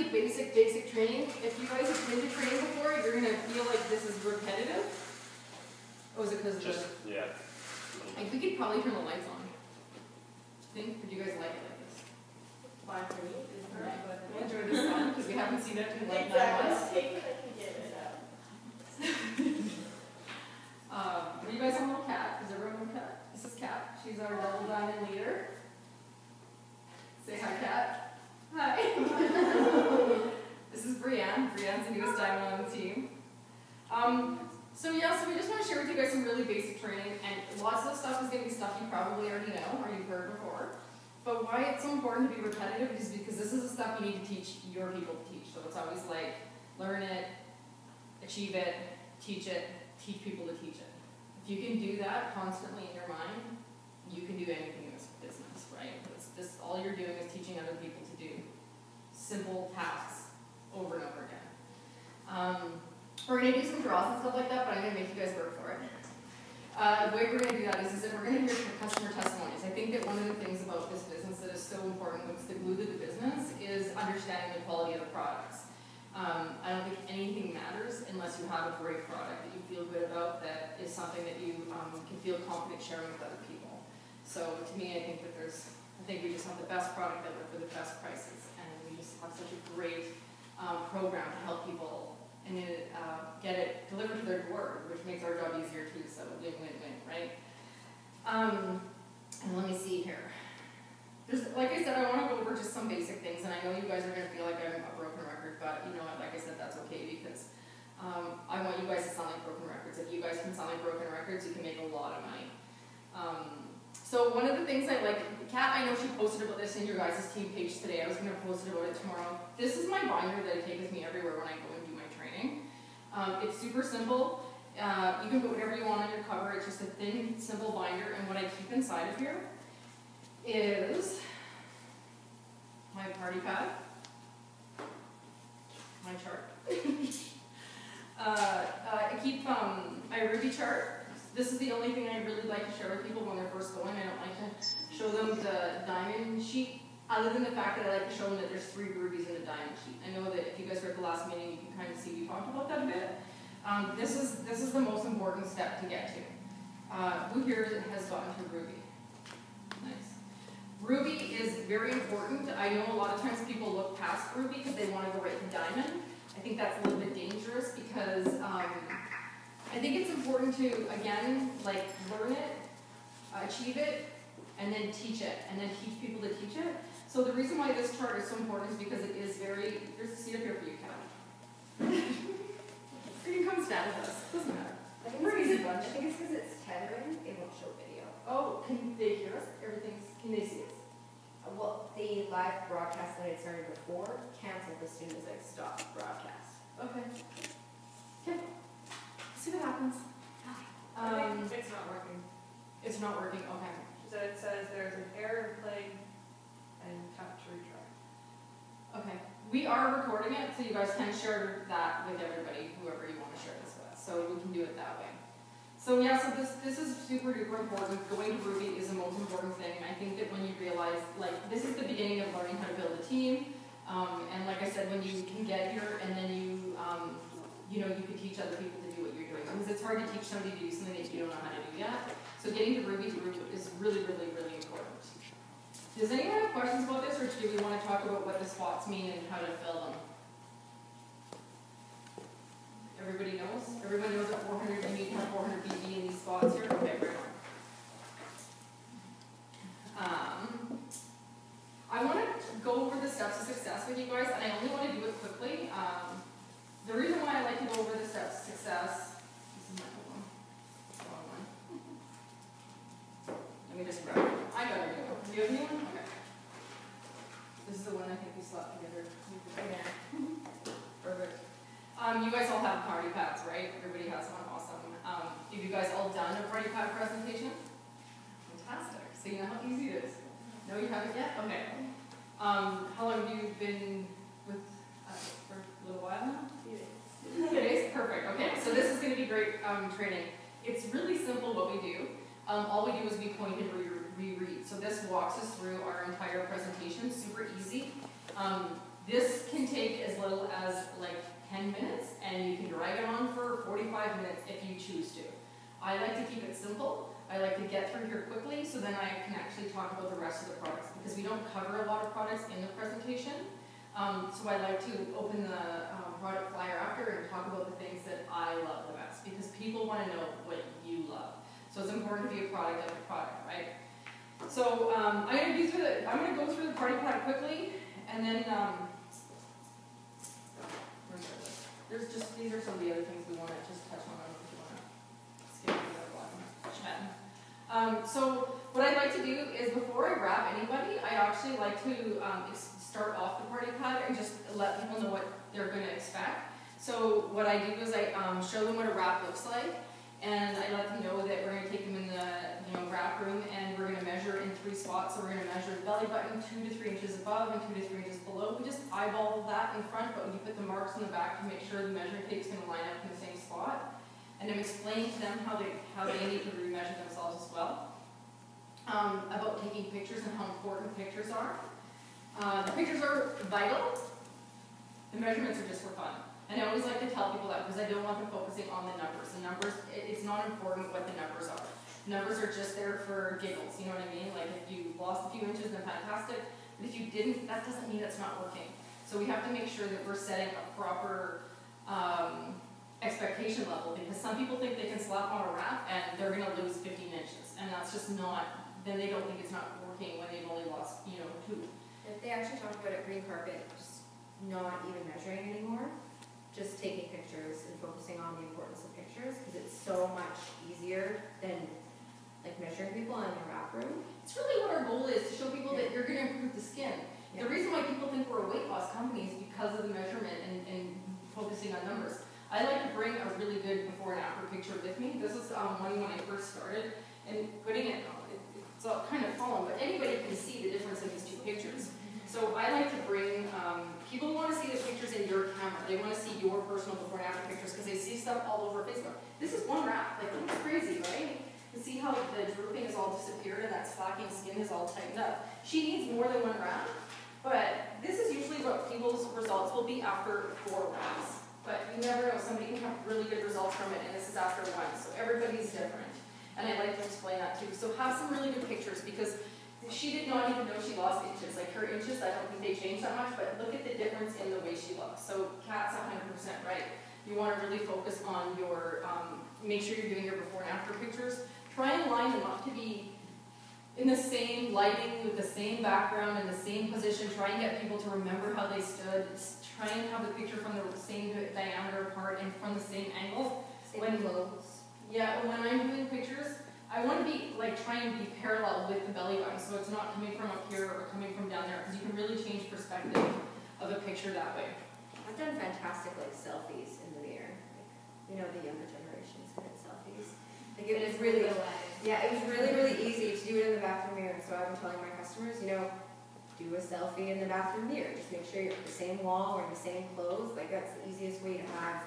really basic training. If you guys have been to training before, you're going to feel like this is repetitive. Oh, is it because of Just, yeah. Like, we could probably turn the lights on. Think? Would you guys like it like this? Fine for me. Right. We'll enjoy the sun because we haven't seen it in like 9 months. Take it and get it out. Are you guys on little Cat? Is everyone on Cat? This is Cat. She's our double diamond leader. Say hi, Cat. Hi. This is Brianne. Brianne's the newest diamond on the team. So we just want to share with you guys some really basic training, and lots of stuff is going to be stuff you probably already know or you've heard before. But why it's so important to be repetitive is because this is the stuff you need to teach your people to teach. So it's always like, learn it, achieve it, teach people to teach it. If you can do that constantly in your mind, you can do anything in this business, right? All you're doing is teaching other people to do simple tasks over and over again. We're going to do some draws and stuff like that, but I'm going to make you guys work for it. The way we're going to do that is that we're going to hear customer testimonies. I think that one of the things about this business that is so important, what's the glue to the business, is understanding the quality of the products. I don't think anything matters unless you have a great product that you feel good about, that is something that you can feel confident sharing with other people. So to me, I think we just have the best product ever for the best prices, and we just have such a great program to help people and get it delivered to their door, which makes our job easier too, so win-win-win, right? And let me see here. Like I said, I want to go over just some basic things, and I know you guys are going to feel like I'm a broken record, but you know what, like I said, that's okay, because I want you guys to sound like broken records. If you guys can sound like broken records, you can make a lot of money. So one of the things I like, Kat, I know she posted about this in your guys' team page today. I was going to post it about it tomorrow. This is my binder that I take with me everywhere when I go and do my training. It's super simple. You can put whatever you want on your cover. It's just a thin, simple binder. And what I keep inside of here is my party pad, my chart. I keep my Ruby chart. This is the only thing I really like to share with people when they're first going. I don't like to show them the diamond sheet, other than the fact that I like to show them that there's 3 rubies in the diamond sheet. I know that if you guys were at the last meeting, you can kind of see we talked about that a bit. This is the most important step to get to. Who here has gotten to Ruby? Nice. Ruby is very important. I know a lot of times people look past Ruby because they want to go right to Diamond. I think that's a little bit dangerous because I think it's important to, again, like learn it, achieve it, and then teach it, and then teach people to teach it. So the reason why this chart is so important is because it is very, there's a seat up here for you, Kat. You can come stand with us, doesn't matter. I think it's because it's tethering, it won't show video. Oh, can they hear us? Can they see us? Well, the live broadcast that I started before canceled as soon as I stopped broadcast. Okay. Okay. See what happens. I think it's not working. It's not working, okay. So it says there's an error in playing and tap to retry. Okay. We are recording it, so you guys can share that with everybody, whoever you want to share this with. So we can do it that way. So yeah, so this is super duper important. Going to Ruby is the most important thing. I think that when you realize, like, this is the beginning of learning how to build a team. And like I said, when you can get here and then you can teach other people to do what you're doing. Because it's hard to teach somebody to do something that you don't know how to do yet. So getting to Ruby is really, really, really important. Does anyone have questions about this, or do we want to talk about what the spots mean and how to fill them? Everybody knows? Everybody knows that 400, you need to have 400 BB in these spots here? Okay, right on. I want to go over the steps of success with you guys, and I only want to do it quickly. The reason why I like to go over the steps of success, this is my wrong one. Let me just grab it. I got it. Do you have any one? Okay. This is the one I think we slapped together. Perfect. You guys all have party pads, right? Everybody has one. Awesome. Have you guys all done a party pad presentation? Fantastic. So you know how easy it is. No, you haven't yet? Okay. How long have you been with us? For a little while now? A few days? Perfect. Okay. So this is going to be great training. It's really simple what we do. All we do is we point and reread. So this walks us through our entire presentation. Super easy. This can take as little as like 10 minutes, and you can drag it on for 45 minutes if you choose to. I like to keep it simple. I like to get through here quickly, so then I can actually talk about the rest of the products, because we don't cover a lot of products in the presentation. So I like to open the product flyer after and talk about the things that I love the best, because people want to know what you love. So it's important to be a product of a product, right? So I'm going to go through the party pack quickly, and then these are some of the other things we want to just touch on if you want to skip through that while I'm chatting. So what I'd like to do is, before I wrap anybody, I actually like to start off the party pad and just let people know what they're going to expect. So what I do is I show them what a wrap looks like, and I let them know that we're going to take them in the wrap room, and we're going to measure in 3 spots. So we're going to measure the belly button 2 to 3 inches above and 2 to 3 inches below. We just eyeball that in front, but we put the marks in the back to make sure the measuring tape's going to line up in the same spot. And I'm explaining to them how they need to remeasure themselves as well. About taking pictures and how important pictures are. The pictures are vital. The measurements are just for fun. And I always like to tell people that, because I don't want them focusing on the numbers. The numbers, it's not important what the numbers are. Numbers are just there for giggles, you know what I mean? Like, if you lost a few inches, then fantastic. But if you didn't, that doesn't mean it's not working. So we have to make sure that we're setting a proper expectation level, because some people think they can slap on a wrap and they're going to lose 15 inches. And that's just not, then they don't think it's not working when they've only lost, 2. If they actually talk about it, green carpet, just not even measuring anymore, just taking pictures and focusing on the importance of pictures, because it's so much easier than like measuring people in the wrap room. It's really what our goal is, to show people that you're going to improve the skin. Yeah. The reason why people think we're a weight loss company is because of the measurement and focusing on numbers. I like to bring a really good before and after picture with me. This is one when I first started, and putting it on, it's all kind of fallen, but anybody can see the difference in these 2 pictures. So I like to bring, people want to see the pictures in your camera. They want to see your personal before and after pictures, because they see stuff all over Facebook. This is one wrap, like, it's crazy, right? You see how the drooping has all disappeared and that slacking skin is all tightened up. She needs more than 1 wrap, but this is usually what people's results will be after 4 wraps. But you never know, somebody can have really good results from it, and this is after 1, so everybody's different. And I like to explain that too. So have some really good pictures, because she did not even know she lost inches. Like, her inches, I don't think they changed that much, but look at the difference in the way she looks. So Kat's 100% right. You want to really focus on your, make sure you're doing your before and after pictures. Try and line them up to be in the same lighting, with the same background, in the same position. Try and get people to remember how they stood. Try and have the picture from the same diameter apart and from the same angle. Same clothes. Yeah, when I'm doing pictures, I want to be, like, try and be parallel with the belly button, so it's not coming from up here or coming from down there, because you can really change perspective of a picture that way. I've done fantastic, like, selfies in the mirror. Like, the younger generation's good at selfies. Like, it was really, it was really, really easy to do it in the bathroom mirror. So I've been telling my customers, do a selfie in the bathroom mirror. Just make sure you're at the same wall or in the same clothes. Like, that's the easiest way to have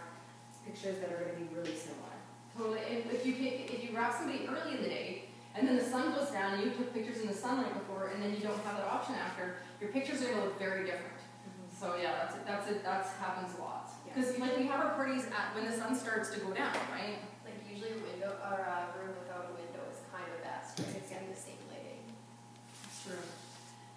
pictures that are going to be really similar. Totally. And if you wrap somebody early in the day, and then the sun goes down, and you took pictures in the sunlight before, and then you don't have that option after, your pictures are going to look very different. So yeah, that happens a lot. Because like, we have our parties when the sun starts to go down, right? Like, usually a window or a room without a window is kind of best, right? It's getting the same lighting. That's true.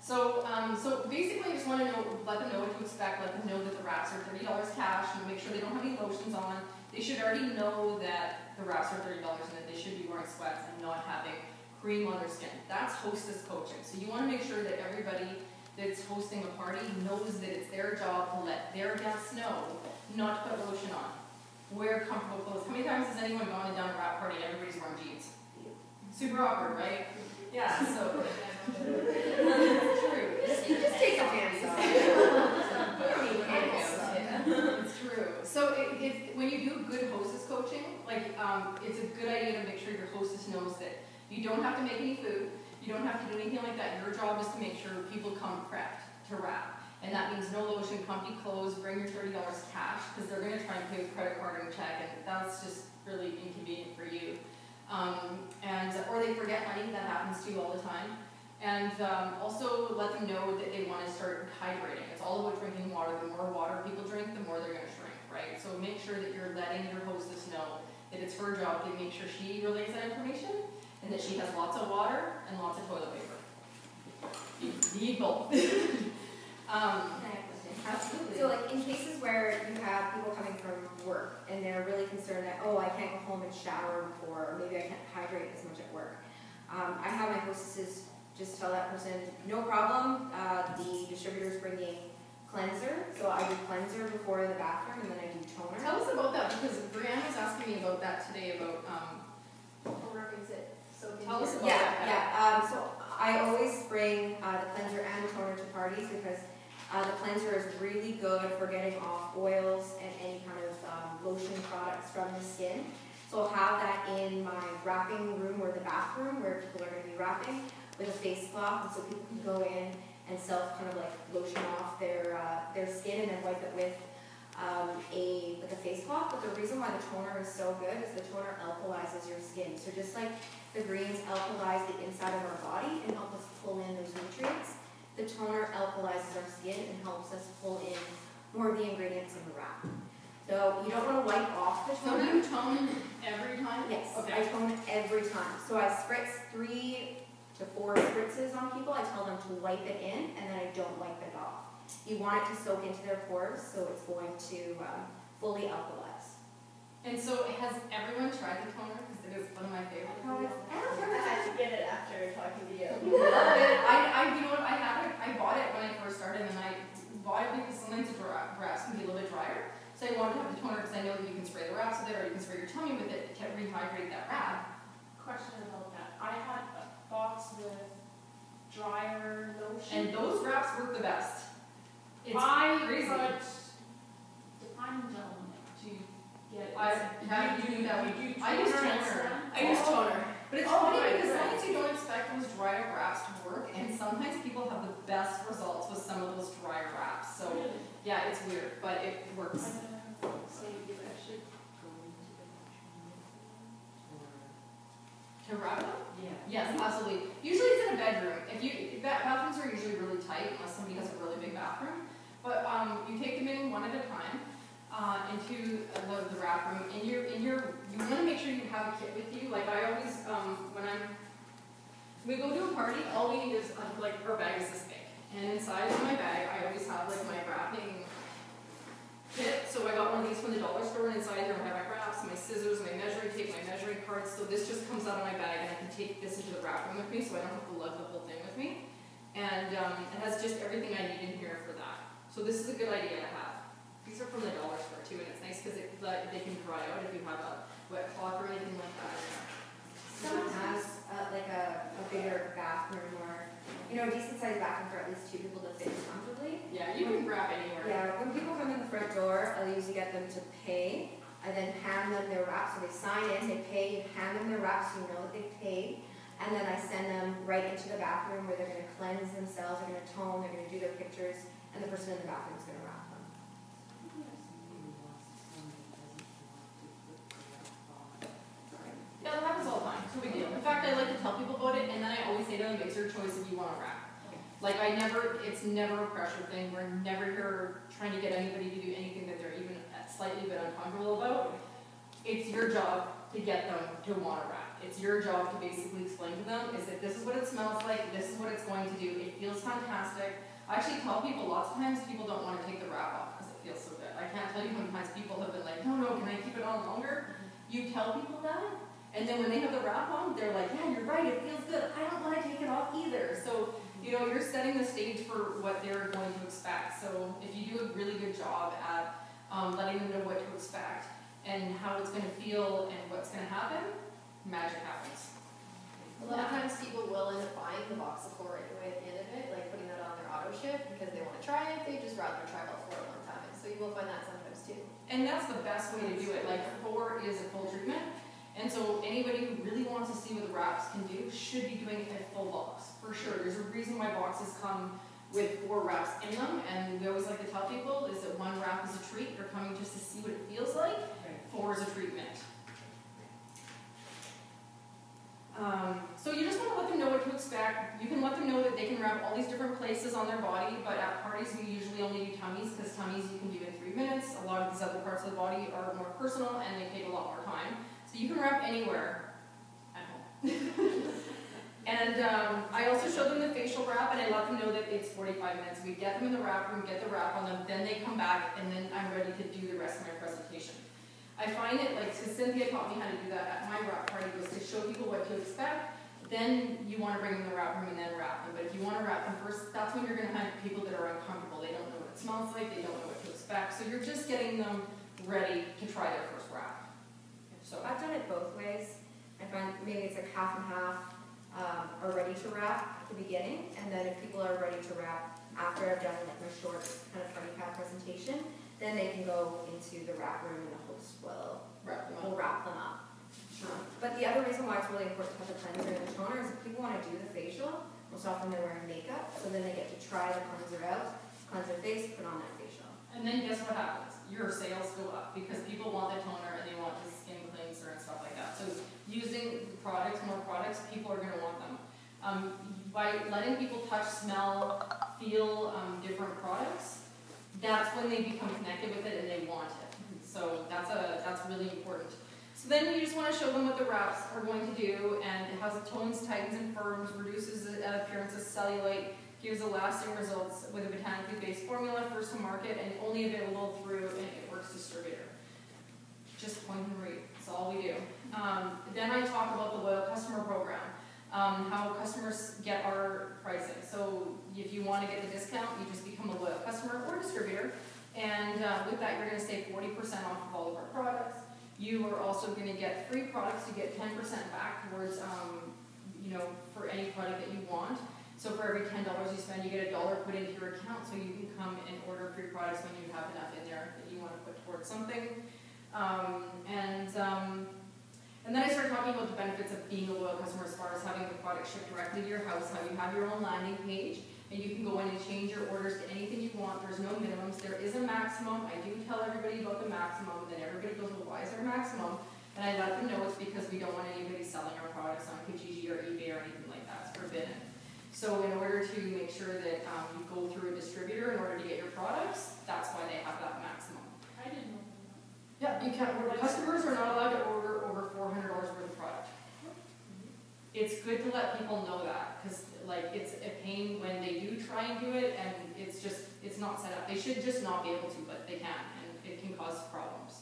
So basically, I just want to let them know what to expect. Let them know that the wraps are $30 cash, and make sure they don't have any lotions on. They should already know that the wraps are $30 and that they should be wearing sweats and not having cream on their skin. That's hostess coaching. So you want to make sure that everybody that's hosting a party knows that it's their job to let their guests know not to put lotion on. Wear comfortable clothes. How many times has anyone gone and done a wrap party and everybody's wearing jeans? Super awkward, right? Yeah, so it's true. Just take your pants off. It's true. So when you do good hostess coaching, like, it's a good idea to make sure your hostess knows that you don't have to make any food, you don't have to do anything like that. Your job is to make sure people come prepped to wrap. And that means no lotion, comfy clothes, bring your $30 cash, because they're going to try and pay with credit card and check, and that's just really inconvenient for you. Or they forget money. That happens to you all the time. And also let them know that they want to start hydrating. It's all about drinking water. The more water people drink, the more they're going to shrink, right? So make sure that you're letting your hostess know that it's her job to make sure she relays that information and that she has lots of water and lots of toilet paper. You need both. Absolutely. So like in cases where you have people coming from work and they're really concerned that, oh, I can't go home and shower before, or maybe I can't hydrate as much at work. I have my hostesses just tell that person, no problem, the distributor's bringing cleanser, so I do cleanser before the bathroom and then I do toner. Tell us about that, because Brianna was asking me about that today, about, Toner makes it so good. Tell us about Yeah. So I always bring the cleanser and the toner to parties because the cleanser is really good for getting off oils and any kind of lotion products from the skin. So I'll have that in my wrapping room or the bathroom where people are going to be wrapping with a face cloth, and so people can go in and self kind of like lotion off their skin and then wipe it with a face cloth. But the reason why the toner is so good is the toner alkalizes your skin. So just like the greens alkalize the inside of our body and help us pull in those nutrients, the toner alkalizes our skin and helps us pull in more of the ingredients in the wrap. So you don't want to wipe off the So toner. do you tone every time? Yes, Okay. I tone every time. So I spritz 3 to 4 spritzes on people. I tell them to wipe it in, and then I don't wipe it off. You want it to soak into their pores, so it's going to fully alkalize. And so has everyone tried the toner? Because it is one of my favorites. I had to get it after talking to you. You know what, I had it, I bought it when I first started, and I bought it because sometimes the wraps can be a little bit drier. So I wanted to have the toner because I know that you can spray the wraps with it, or you can spray your tummy with it to rehydrate that wrap. Question about that. I had a box with dryer lotion. And those wraps work the best. It's I crazy. put defining gel in it to get it. You do that. You do I use toner and toner. sun? I use toner. But it's Oh, funny right, because right. sometimes you don't expect those drier wraps to work, and sometimes people have the best results with some of those drier wraps. So yeah, it's weird, but it works. To wrap it up? Yeah. Yes, absolutely. Usually it's in a bedroom. Bathrooms are usually really tight unless somebody has a really big bathroom. But you take them in one at a time into the wrap room. You want to make sure you have a kit with you. Like I always, when we go to a party, all we need is like our bag is this big. And inside of my bag, I always have like my wrapping kit. So I got one of these from the dollar store, and inside here I have my wraps, my scissors, my measuring tape, my measuring cards. So this just comes out of my bag, and I can take this into the wrap room with me, so I don't have to lug the whole thing with me. And it has just everything I need in here for that. So this is a good idea to have. These are from the dollar store too, and it's nice because they can dry out if you have a wet cloth or anything like that. Someone has like a bigger bathroom or, a decent sized bathroom for at least 2 people to fit comfortably. Yeah, you can wrap anywhere. Yeah, when people come in the front door, I'll usually get them to pay. I then hand them their wraps. So they sign in, they pay, hand them their wraps so you know that they've paid. And then I send them right into the bathroom where they're going to cleanse themselves, they're going to tone, they're going to do their pictures, and the person in the bathroom is going to wrap them. Yeah, that happens all the time. It's no big deal. In fact, I like to tell people about it, and then I always say to them, it's your choice if you want to wrap. Like it's never a pressure thing. We're never here trying to get anybody to do anything that they're even slightly bit uncomfortable about. It's your job to get them to want to wrap. It's your job to basically explain to them is that this is what it smells like, this is what it's going to do, it feels fantastic. I actually tell people lots of times people don't want to take the wrap off because it feels so good. I can't tell you how many times people have been like, no, can I keep it on longer? You tell people that, and then when they have the wrap on, they're like, yeah, you're right, it feels good. I don't want to take it off either. So, you're setting the stage for what they're going to expect. So if you do a really good job at letting them know what to expect and how it's going to feel and what's going to happen, magic happens. A lot of times people will end up buying the box of 4 anyway at the end of it, like putting that on their auto ship because they want to try it. They just rather try all 4 at one time. So you will find that sometimes too. And that's the best way to do it. Like 4 is a full treatment. And so anybody who really wants to see what the wraps can do should be doing a full box, for sure. There's a reason why boxes come with 4 wraps in them, and we always like to tell people is that 1 wrap is a treat. They're coming just to see what it feels like. 4 is a treatment. So you just want to let them know what to expect. You can let them know that they can wrap all these different places on their body, but at parties we usually only do tummies, because tummies you can do in 3 minutes. A lot of these other parts of the body are more personal and they take a lot more time. So you can wrap anywhere at home. And I also show them the facial wrap, and I let them know that it's 45 minutes. We get them in the wrap room, get the wrap on them, then they come back, and then I'm ready to do the rest of my presentation. I find it, like, so Cynthia taught me how to do that at my wrap party, was to show people what to expect. Then you want to bring them in the wrap room and then wrap them. But if you want to wrap them first, that's when you're going to have people that are uncomfortable. They don't know what it smells like, they don't know what to expect. So you're just getting them ready to try their first wrap. So I've done it both ways. I find maybe it's like half and half are ready to wrap at the beginning, and then if people are ready to wrap after I've done like my short kind of funny pack presentation, then they can go into the wrap room and the host will wrap them up. Sure. But the other reason why it's really important to have the cleanser and the toner is if people want to do the facial, most often they're wearing makeup, so then they get to try the cleanser out, cleanse their face, put on their facial. And then guess what happens? Your sales go up because people want the toner and they want the skin cleanser and stuff like that. So using products, more products, people are going to want them. By letting people touch, smell, feel different products, that's when they become connected with it and they want it. So that's really important. So then you just want to show them what the wraps are going to do, and it has tones, tightens, and firms, reduces the appearance of cellulite, gives a lasting results with a botanically based formula, first to market, and only available through an It Works distributor. Just point and read. That's all we do. Then I talk about the loyal customer program, how customers get our pricing. So if you want to get the discount, you just become a loyal customer or distributor, and with that you're going to save 40% off of all of our products. You are also going to get free products. You get 10% back towards, for any product that you want. So for every $10 you spend, you get $1 put into your account, so you can come and order free products when you have enough in there that you want to put towards something. And then I started talking about the benefits of being a loyal customer as far as having the product shipped directly to your house, how you have your own landing page, and you can go in and change your orders to anything you want. There's no minimums. There is a maximum. I do tell everybody about the maximum, and then everybody goes, well, why is there a maximum? And I let them know it's because we don't want anybody selling our products on Kijiji or eBay or anything like that. It's forbidden. So in order to make sure that you go through a distributor in order to get your products, that's why they have that maximum. I didn't know that. Yeah, you can't order. Customers are not allowed to order over $400 worth of product. It's good to let people know that, because like it's a pain when they do try and do it, and it's not set up. They should just not be able to, but they can, and it can cause problems.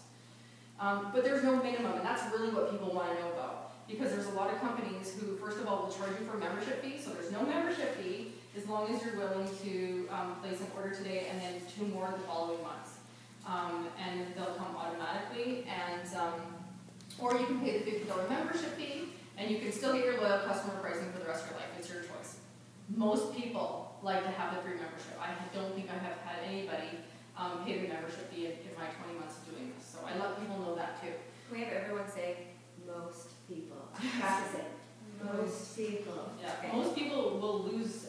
But there's no minimum, and that's really what people want to know about. Because there's a lot of companies who, first of all, will charge you for a membership fee, so there's no membership fee as long as you're willing to place an order today and then 2 more the following months. And they'll come automatically, and or you can pay the $50 membership fee, and you can still get your loyal customer pricing for the rest of your life. It's your choice. Most people like to have the free membership. I don't think I have had anybody pay the membership fee in my 20 months of doing this, so I let people know that too. Can we have everyone say, most people? Practice it. Most people. Yeah, Okay. most people will lose,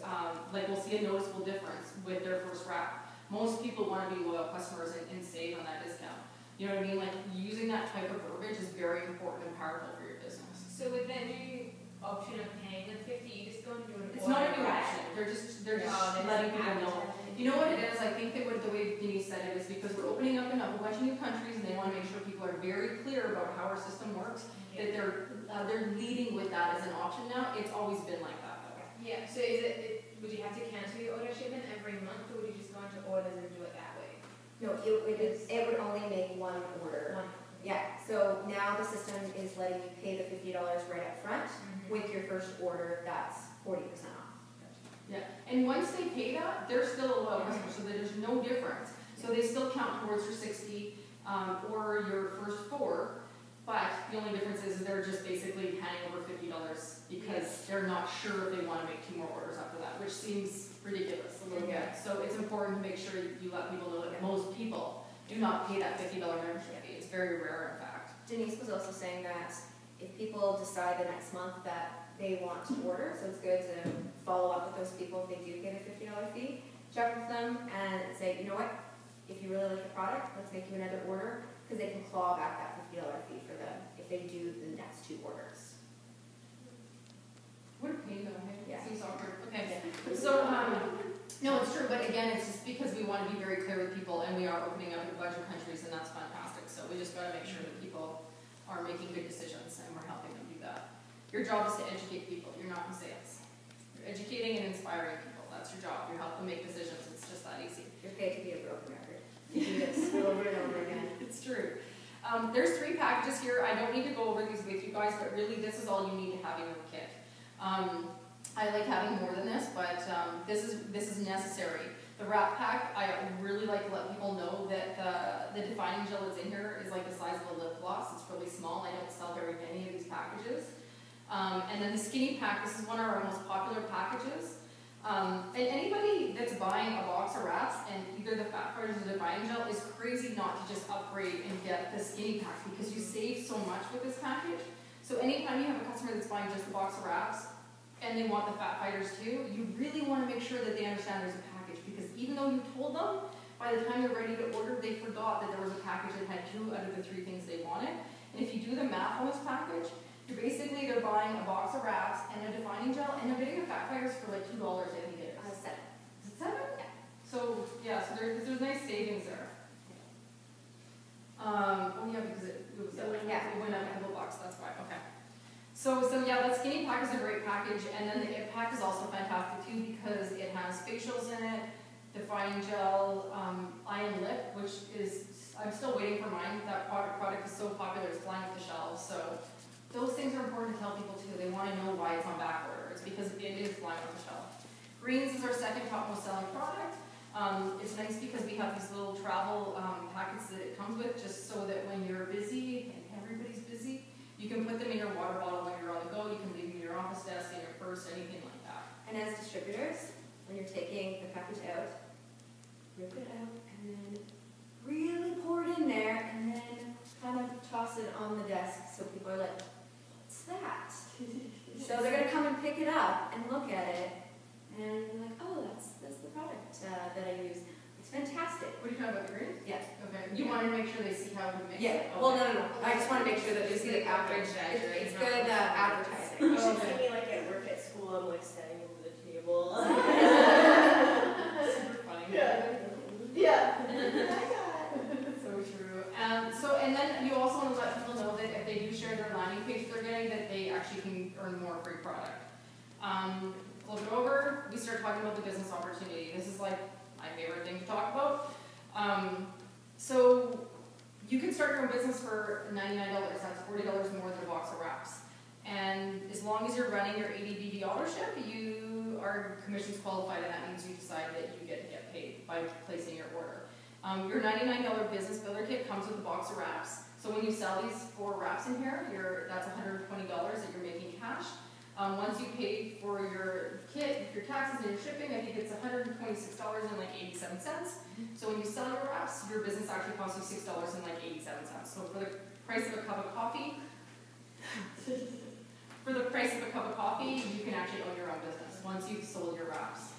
will see a noticeable difference with their first wrap. Most people want to be loyal customers and save on that discount. You know what I mean? Like, using that type of verbiage is very important and powerful for your business. So with that new option of paying the 50, you just go and do an It's order, not a new right? option. They're just there's letting people know. advertising. You know what it is? I think that the way Denise said it is because we're opening up in a whole bunch of new countries, and they want to make sure people are very clear about how our system works. That they're leading with that as an option now. It's always been like that though. Yeah, so would you have to cancel your order shipment every month, or would you just go into orders and do it that way? No, it would only make one order. Yeah, so now the system is letting you pay the $50 right up front. With your first order, that's 40% off. Yeah, and once they pay that, they're still a loyal customer, so there's no difference. So they still count towards your 60 or your first 4, but the only difference is they're just basically handing over $50 because they're not sure if they want to make 2 more orders after that, which seems ridiculous a little bit. So it's important to make sure you let people know that most people do not pay that $50 membership fee. It's very rare, in fact. Denise was also saying that if people decide the next month that they want to order, so it's good to follow up with those people if they do get a $50 fee, check with them and say, you know what, if you really like the product, let's make you another order, because they can claw back that $50 fee for them if they do the next 2 orders. What a pain though, hey? Yes. sure, but again, it's just because we want to be very clear with people, and we are opening up in a bunch of countries, and that's fantastic. So we just got to make sure that people are making good decisions, and we're helping them do that. Your job is to educate people. You're not in sales. You're educating and inspiring people. That's your job. You help them make decisions. It's just that easy. You're paid to be a broken record. You do this over and over again. It's true. There's 3 packages here. I don't need to go over these with you guys, but really this is all you need to have in your kit. I like having more than this, but this is necessary. The wrap pack, I really like to let people know that the defining gel that's in here is like the size of a lip gloss. It's really small. I don't sell very many of these packages. And then the skinny pack, this is one of our most popular packages. And anybody that's buying a box of wraps and either the fat fighters or the defining gel is crazy not to just upgrade and get the skinny pack because you save so much with this package. So anytime you have a customer that's buying just a box of wraps and they want the fat fighters too, you really want to make sure that they understand there's a package, because even though you told them, by the time they're ready to order, they forgot that there was a package that had 2 out of the 3 things they wanted. And if you do the math on this package, they're buying a box of wraps and a defining gel, and they're getting the fat fighters for like $2, I think it is. 7. Is it 7? Yeah. So there's nice savings there. Oh yeah, because it went up a couple bucks, that's why, okay. So yeah, that skinny pack is a great package, and then the It pack is also fantastic too because it has facials in it, defining gel, eye and lip, which is, I'm still waiting for mine. That product is so popular, it's flying off the shelves, so those things are important to tell people too. They want to know why it's on back order. It's because it is flying off the shelf. Greens is our second top most selling product. It's nice because we have these little travel packets that it comes with, just so that when you're busy, and everybody's busy, you can put them in your water bottle when you're on the go. You can leave them in your office desk, in your purse, anything like that. And as distributors, when you're taking the package out, rip it out and then really pour it in there and then kind of toss it on the desk so people are like, what's that? So they're going to come and pick it up and look at it and be like, oh, that's the product that I use. It's fantastic. What are you talking about, the greens? Yeah. Okay. You want to make sure they see how to mix it? Yeah. Okay. Well, no. I just want to make sure that they see the package. It's good advertising. You should Okay. see me like at work at school, I'm like standing over the table. Super funny. Yeah. So true. And then you also want to let people know that if they do share their landing page they're getting, that they actually can earn more free product. Flip it over, we start talking about the business opportunity. This is like my favorite thing to talk about. So you can start your own business for $99. That's $40 more than a box of wraps. And as long as you're running your ADBD auto ship, you are commissions qualified, and that means you decide that you get paid by placing your order. Your $99 business builder kit comes with a box of wraps. So when you sell these 4 wraps in here, that's $120 that you're making cash. Once you pay for your kit, your taxes and your shipping, I think it's $126.87. So when you sell your wraps, your business actually costs you $6.87. So for the price of a cup of coffee, you can actually own your own business once you've sold your wraps.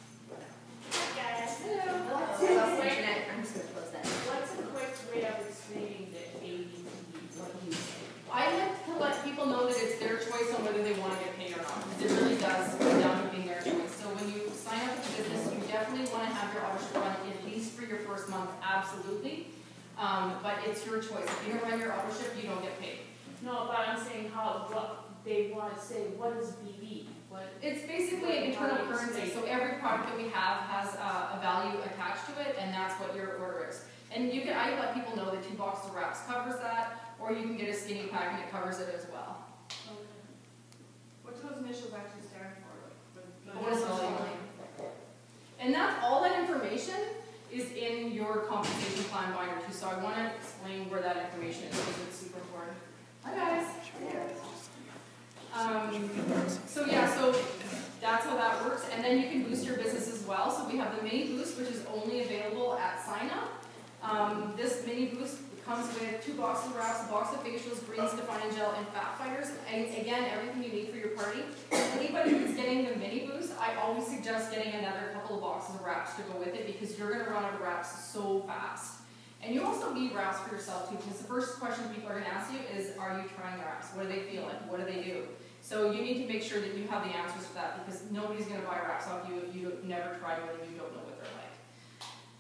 Hi guys. I'm just going to close that. What's a quick way of explaining the ADBD? What do you say? I like to let people know that it's their choice on whether they want to get paid or not, because it really does come down to being their choice. So when you sign up with the business, you definitely want to have your auto ship run at least for your first month, absolutely. But it's your choice. If you don't run your auto ship, you don't get paid. No, but I'm saying what they want to say, what is BB? It's basically an internal currency. So every product that we have has a value attached to it, and that's what your order is. And I let people know that 2 boxes of wraps covers that, or you can get a skinny pack and it covers it as well. Okay. What do those initials actually stand for? Bonus volume. And that's all that information is in your compensation plan binder too. So I want to explain where that information is because it's super important. Hi guys. So that's how that works. And then you can boost your business as well. So we have the mini boost, which is only available at sign up. This mini boost comes with 2 boxes of wraps, a box of facials, greens, defining gel, and fat fighters. And again, everything you need for your party. Anybody who's getting the mini boost, I always suggest getting another couple of boxes of wraps to go with it because you're going to run out of wraps so fast. And you also need wraps for yourself too, because the first question people are going to ask you is, are you trying the wraps? What do they feel like? What do they do? So you need to make sure that you have the answers for that, because nobody's going to buy wraps off you if you've never tried one and you don't know what they're like.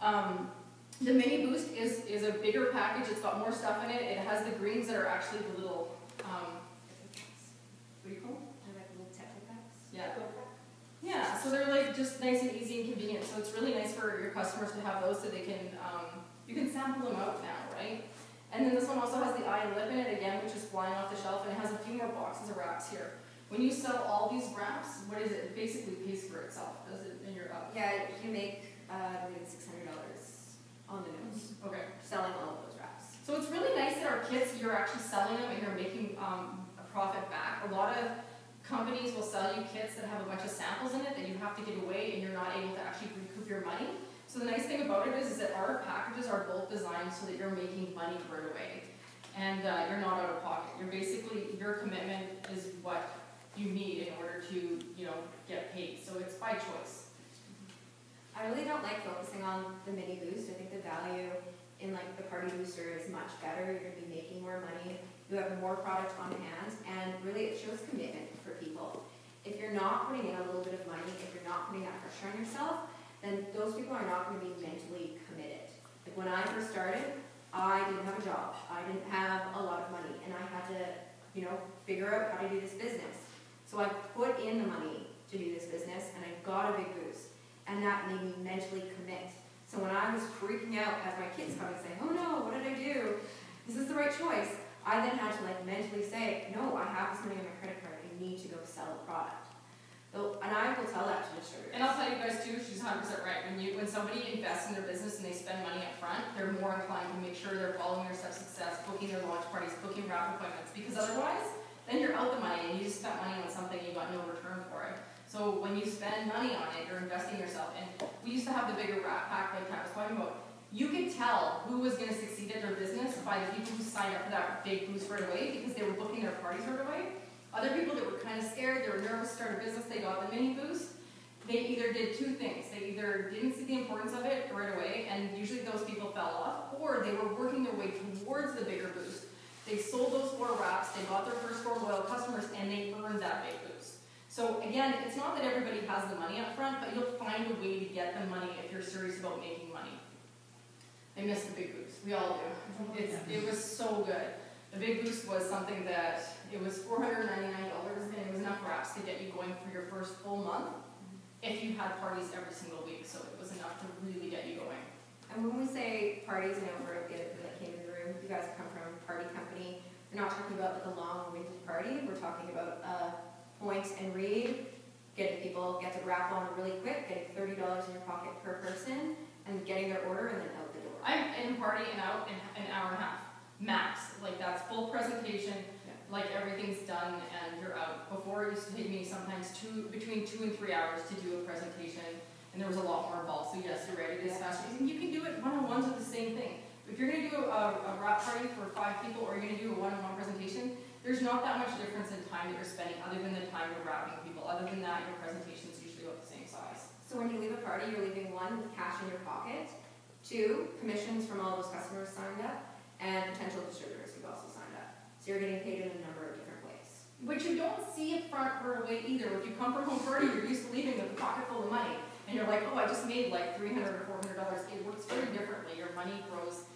The mini boost is a bigger package. It's got more stuff in it. It has the greens that are actually the little, what do you call them? They're like little Tetra packs. Yeah. Yeah, so they're like just nice and easy and convenient. So it's really nice for your customers to have those so they can, you can sample them out now, right? And then this one also has the eye and lip in it again, which is flying off the shelf, and it has a few more boxes of wraps here. When you sell all these wraps, what is it? It basically pays for itself, does it, in your Yeah, you make, I believe it's $600 on the nose, Okay. selling all of those wraps. So it's really nice that our kits, you're actually selling them and you're making a profit back. A lot of companies will sell you kits that have a bunch of samples in it that you have to give away and you're not able to actually recoup your money. So the nice thing about it is that our packages are both designed so that you're making money right away. And you're not out of pocket. You're basically, your commitment is what you need in order to, get paid. So it's by choice. I really don't like focusing on the mini boost. I think the value in like the party booster is much better. You're going to be making more money. You have more product on hand, and really it shows commitment for people. If you're not putting in a little bit of money, if you're not putting that pressure on yourself, then those people are not going to be mentally committed. Like when I first started, I didn't have a job. I didn't have a lot of money, and I had to, figure out how to do this business. So I put in the money to do this business, and I got a big boost, and that made me mentally commit. So when I was freaking out as my kids coming saying, "Oh no, what did I do? Is this the right choice?" I then had to mentally say, "No, I have this money on my credit card. I need to go sell a product." So, and I will tell that to distributors. And I'll tell you guys too, she's 100% right. When somebody invests in their business and they spend money up front, they're more inclined to make sure they're following their steps of success, booking their launch parties, booking wrap appointments, because otherwise, then you're out the money and you just spent money on something you got no return for it. So when you spend money on it, you're investing yourself. And we used to have the bigger wrap pack like Kat was talking about. You could tell who was going to succeed at their business by the people who signed up for that big boost right away because they were booking their parties right away. Other people that were kind of scared, they were nervous to start a business, they got the mini boost. They either did two things. They either didn't see the importance of it right away, and usually those people fell off, or they were working their way towards the bigger boost. They sold those 4 wraps, they got their first 4 loyal customers, and they earned that big boost. So again, it's not that everybody has the money up front, but you'll find a way to get the money if you're serious about making money. I miss the big boost. We all do. It was so good. The big boost was something that, it was $499, and it was enough wraps to get you going for your first full month if you had parties every single week, so it was enough to really get you going. And when we say parties, for the other people that came in the room, you guys come from a party company. We're not talking about like a long-winded party. We're talking about point and read, getting people get to wrap on really quick, getting $30 in your pocket per person, and getting their order and then out the door. I'm in party and out in an hour and a half, max. Like that's full presentation, like everything's done and you're out. Before it used to take me sometimes between 2 and 3 hours to do a presentation, and there was a lot more involved. So yes, you're right, it is fast. And you can do it one-on-ones with the same thing. If you're going to do a wrap party for 5 people, or you're going to do a one-on-one presentation, there's not that much difference in time that you're spending other than the time you're wrapping people. Other than that, your presentation is usually about the same size. So when you leave a party, you're leaving 1, with cash in your pocket, 2, commissions from all those customers signed up, and potential distributors who've also signed up. So you're getting paid in a number of different ways. Which you don't see up front right away either. If you come from home party, you're used to leaving with a pocket full of money, and you're like, oh, I just made like $300 or $400. It works very differently. Your money grows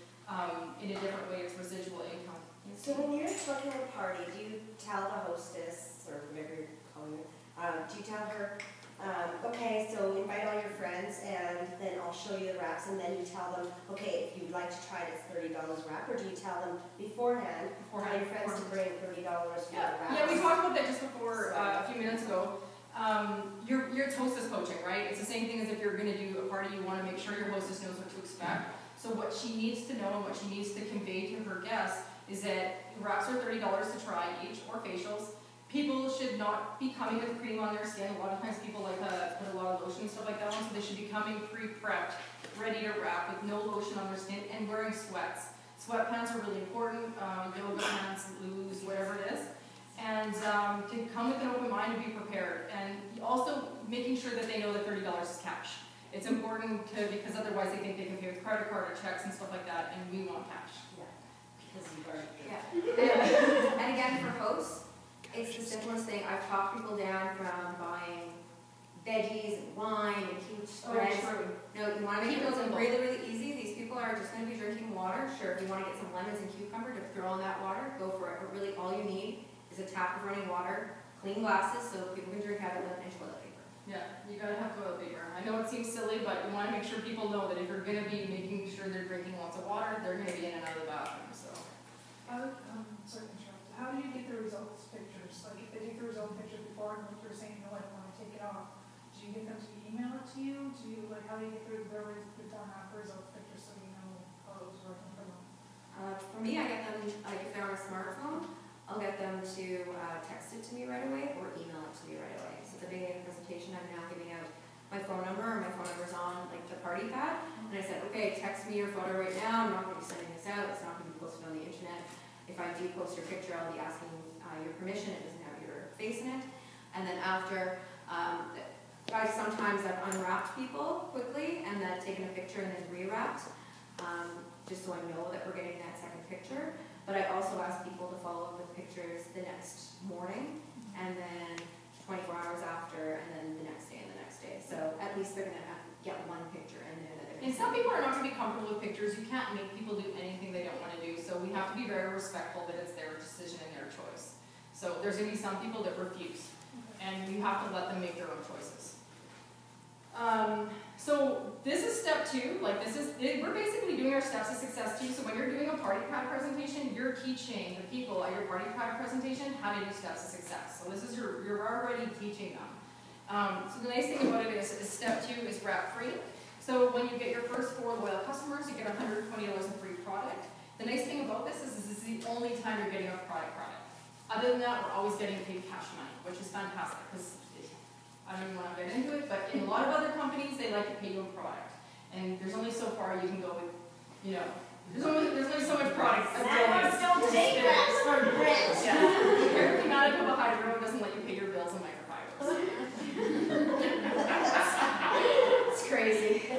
in a different way. It's residual income. So when you're talking at a party, do you tell the hostess, or whatever you're calling her, do you tell her, okay, so invite all your friends and then I'll show you the wraps, and then you tell them, okay, if you'd like to try it, it's $30 wrap, or do you tell them beforehand, tell your friends to bring $30 for the wraps? Yeah, we talked about that just before a few minutes ago. Your hostess coaching, right? It's the same thing as if you're going to do a party, you want to make sure your hostess knows what to expect. So what she needs to know and what she needs to convey to her guests is that wraps are $30 to try each, or facials. People should not be coming with cream on their skin. A lot of times people like to put a lot of lotion and stuff like that on, so they should be coming pre-prepped, ready to wrap with no lotion on their skin, and wearing sweats. Sweatpants are really important, yoga pants, Lulu's, whatever it is. And to come with an open mind and be prepared. And also making sure that they know that $30 is cash. It's important because otherwise they think they can pay with credit card or checks and stuff like that, and we want cash. Yeah, because you've already paid. Yeah. And again, for hosts, it's the simplest thing. I've talked people down from buying veggies and wine and huge Oh, spreads. true. No, you want to make Keep it it look simple. really, really easy. These people are just going to be drinking water. Sure, if you want to get some lemons and cucumber to throw in that water, go for it. But really, all you need is a tap of running water, clean glasses so people can drink out of them, and toilet paper. Yeah, you gotta have toilet paper. I know it seems silly, but you wanna make sure people know that if you're gonna be making sure they're drinking lots of water, they're gonna be in and out of the bathroom, so. Sorry to interrupt. How do you get the results pictures? Like, if they take the result picture before, and like you're saying, no, I don't wanna take it off, do you get them to email it to you? Do you, like, how do you get their before and after results pictures so you know how it was working for them? For me, I get them, like if they're on a smartphone, I'll get them to text it to me right away or email it to me right away. So at the beginning of the presentation, I'm now giving out my phone number, or my phone number's on like the party pad. And I said, okay, text me your photo right now. I'm not going to be sending this out. It's not going to be posted on the internet. If I do post your picture, I'll be asking your permission. It doesn't have your face in it. And then after, sometimes I've unwrapped people quickly and then taken a picture and then rewrapped, just so I know that we're getting that second picture. But I also ask people to follow up with pictures the next morning, and then 24 hours after, and then the next day and the next day. So at least they're gonna get one picture in there that they're And gonna some people are not gonna be comfortable with pictures. You can't make people do anything they don't wanna do, so we have to be very respectful that it's their decision and their choice. So there's gonna be some people that refuse, and you have to let them make their own choices. So this is step 2, like we're basically doing our steps of success 2, so when you're doing a party pad presentation, you're teaching the people at your party pad presentation how to do steps of success. So this is you're already teaching them. So the nice thing about it is step 2 is wrap free. So when you get your first 4 loyal customers, you get $120 in free product. The nice thing about this is this is the only time you're getting a product credit. Other than that, we're always getting paid cash money, which is fantastic, because I don't even want to get into it, but in a lot of other companies, they like to pay you in product. And there's only so far you can go with, you know, there's only so much product. Landlords don't take that for rent. Yeah. Apparently Manitoba Hydro doesn't let you pay your bills in microfibers. It's crazy.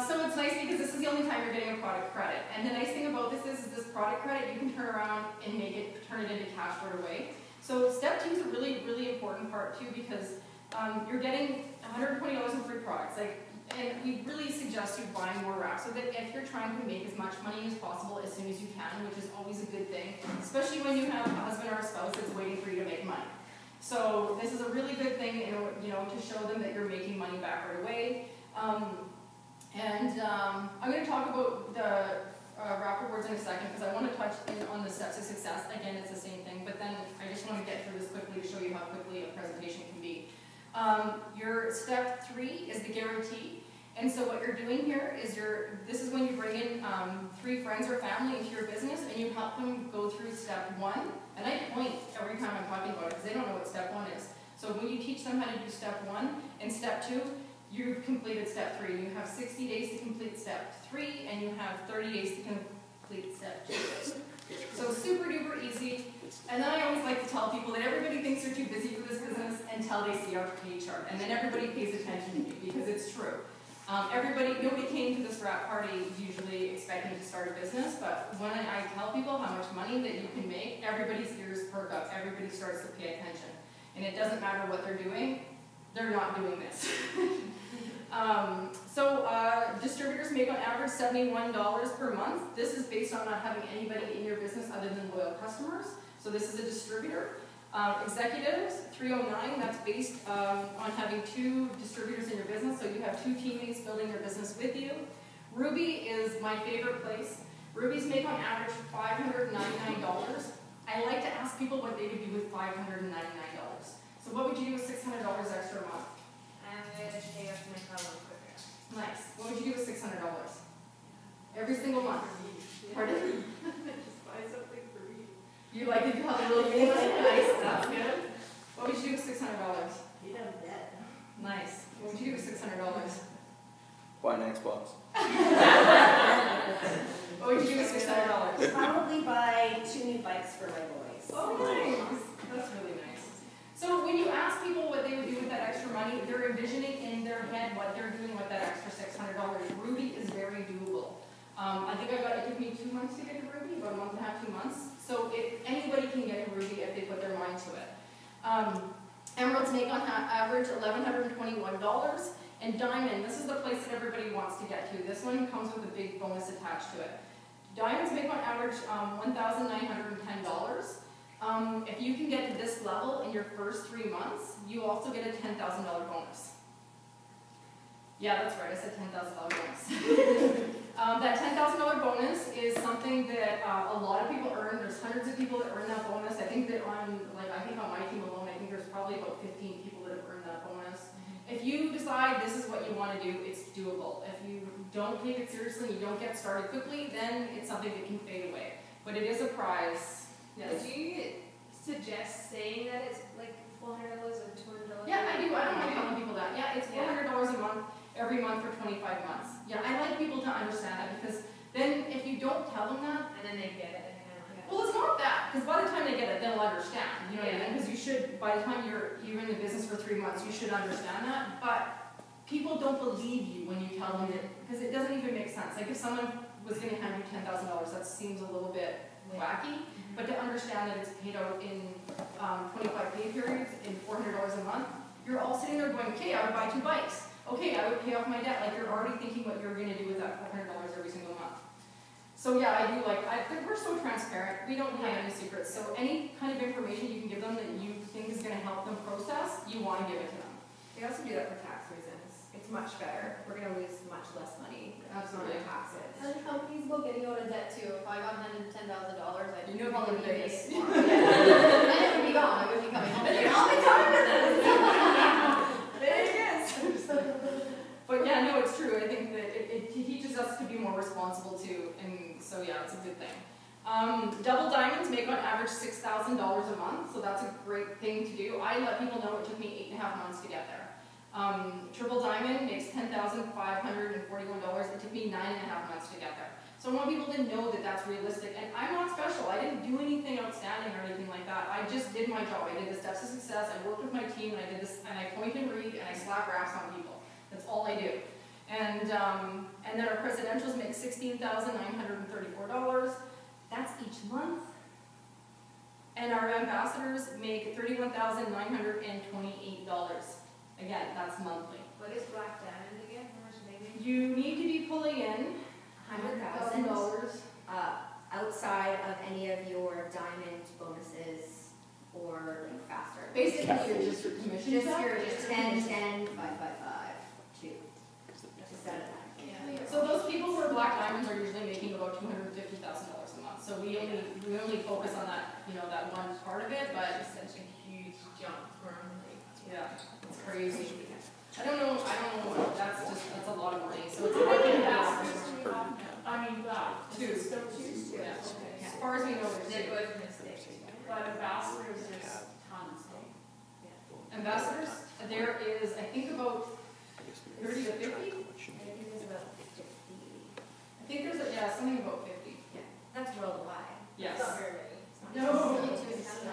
So it's nice because this is the only time you're getting a product credit. And the nice thing about this is this product credit, you can turn around and turn it into cash right away. So step 2 is a really, really important part too, because you're getting $120 in free products. And we really suggest you buying more wraps so that if you're trying to make as much money as possible as soon as you can, which is always a good thing, especially when you have a husband or a spouse that's waiting for you to make money. So this is a really good thing, to show them that you're making money back right away. I'm going to talk about the wrap rewards in a second because I want to touch on the steps of success. Again, it's the same thing, but then I just want to get through this quickly to show you how quickly a presentation can be. Your step 3 is the guarantee. And so what you're doing here is this is when you bring in 3 friends or family into your business and you help them go through step 1. And I point every time I'm talking about it because they don't know what step 1 is. So when you teach them how to do step 1 and step 2, you've completed step 3. You have 60 days to complete step 3 and you have 30 days to complete step 2. So super duper easy. And then I always like to tell people that everybody thinks they're too busy for this business until they see our pay chart. And then everybody pays attention to you because it's true. Nobody came to this wrap party usually expecting to start a business, but when I tell people how much money that you can make, everybody's ears perk up, everybody starts to pay attention. And it doesn't matter what they're doing, they're not doing this. Distributors make on average $71 per month. This is based on not having anybody in your business other than loyal customers. So this is a distributor. Executives, $309, that's based on having 2 distributors in your business, so you have 2 teammates building your business with you. Ruby is my favorite place. Rubies make on average $599. I like to ask people what they would do with $599. So what would you do with $600 extra a month? I'm going to pay off my car loan quicker. Nice. What would you do with $600? Every single month. Pardon? Just buy something for me. You like it, you have a really good nice stuff. Good. What would you do with $600? You have debt. Nice. What would you do with $600? Buy an Xbox. What would you do with $600? Probably buy 2 new bikes for my boys. Oh, nice. That's really nice. So when you ask people what they would do with that extra money, they're envisioning in their head what they're doing with that extra $600. Ruby is very doable. I think it took me 2 months to get to Ruby, about a month and a half, 2 months. So anybody can get to Ruby if they put their mind to it. Emerald emeralds make on average $1,121. And diamond, this is the place that everybody wants to get to. This one comes with a big bonus attached to it. Diamonds make on average $1,910. If you can get to this level in your first 3 months, you also get a $10,000 bonus. Yeah, that's right, I said $10,000 bonus. That $10,000 bonus is something that a lot of people earn. There's hundreds of people that earn that bonus. I think on my team alone, I think there's probably about 15 people that have earned that bonus. If you decide this is what you want to do, it's doable. If you don't take it seriously, you don't get started quickly, then it's something that can fade away. But it is a prize. Yes. Do you suggest saying that it's like $400 or $200? Yeah, I do. I don't mind telling people that. Yeah, it's $400 a month, every month for 25 months. Yeah, I like people to understand that because then if you don't tell them that, And then they get it. And kind of like, well, it's not that, because by the time they get it, they'll understand. You know what I mean? Because you should, by the time you're in the business for 3 months, you should understand that. But people don't believe you when you tell them it, because it doesn't even make sense. Like if someone was going to hand you $10,000, that seems a little bit wacky. But to understand that it's paid out in 25 pay periods in $400 a month, you're all sitting there going, okay, I would buy 2 bikes. Okay, I would pay off my debt. Like you're already thinking what you're going to do with that $400 every single month. So yeah, I do we're so transparent. We don't have any secrets. So any kind of information you can give them that you think is going to help them process, you want to give it to them. We also do that for tax reasons. It's much better. We're going to lose much less money on Absolutely. the taxes. And companies will getting out of debt too. If I got handed $10,000, I'd You know probably people in be Vegas. and it would be gone. I would be coming home. I'll be coming with this. Vegas. But yeah, no, it's true. I think that it teaches us to be more responsible too, and so yeah, it's a good thing. Double diamonds make on average $6,000 a month, so that's a great thing to do. I let people know it took me 8.5 months to get there. Triple diamond makes $10,541. It took me 9.5 months to get there. So I want people to know that that's realistic, and I'm not special. I didn't do anything outstanding or anything like that. I just did my job. I did the steps to success. I worked with my team, and I did this, and I point and read, and I slap raps on people. That's all I do. And then our presidentials make $16,934. That's each month. And our ambassadors make $31,928. Again, that's monthly. what is Black Diamond again? How much they make? You need to be pulling in $100,000 outside of any of your diamond bonuses or like faster. Basically, you're just your commission. Just your 10, 10, 5, 5, 5, 2. Just out of that. So those people who are black diamonds are usually making about $250,000 a month. So we only focus on that, that one part of it, but It's such a huge jump from like, yeah, it's crazy. I don't know, that's a lot of money. So it's How like many an ambassadors do we have now? I mean, Two. Still two? Yeah. Okay. As far as we know, there's they're two. both mistakes. But ambassadors, there's tons. Ambassadors, there is, I think, about 30 to 50. I think there's about 50. I think there's, something about 50. That's worldwide. Yes. Not very many. No.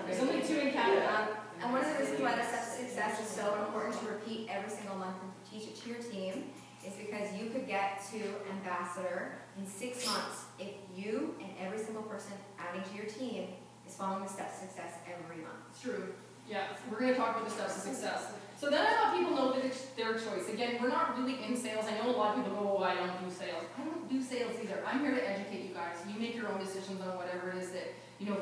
There's only 2 in Canada. And one of the reasons why the steps to success is so important to repeat every single month and teach it to your team is because you could get to ambassador in 6 months if you and every single person adding to your team is following the steps to success every month. It's true. Yeah, we're going to talk about the steps to success. So then I let people know that it's their choice. Again, we're not really in sales. I know a lot of people go, oh, I don't do sales. I don't do sales either. I'm here to educate you guys. You make your own decisions on whatever it is that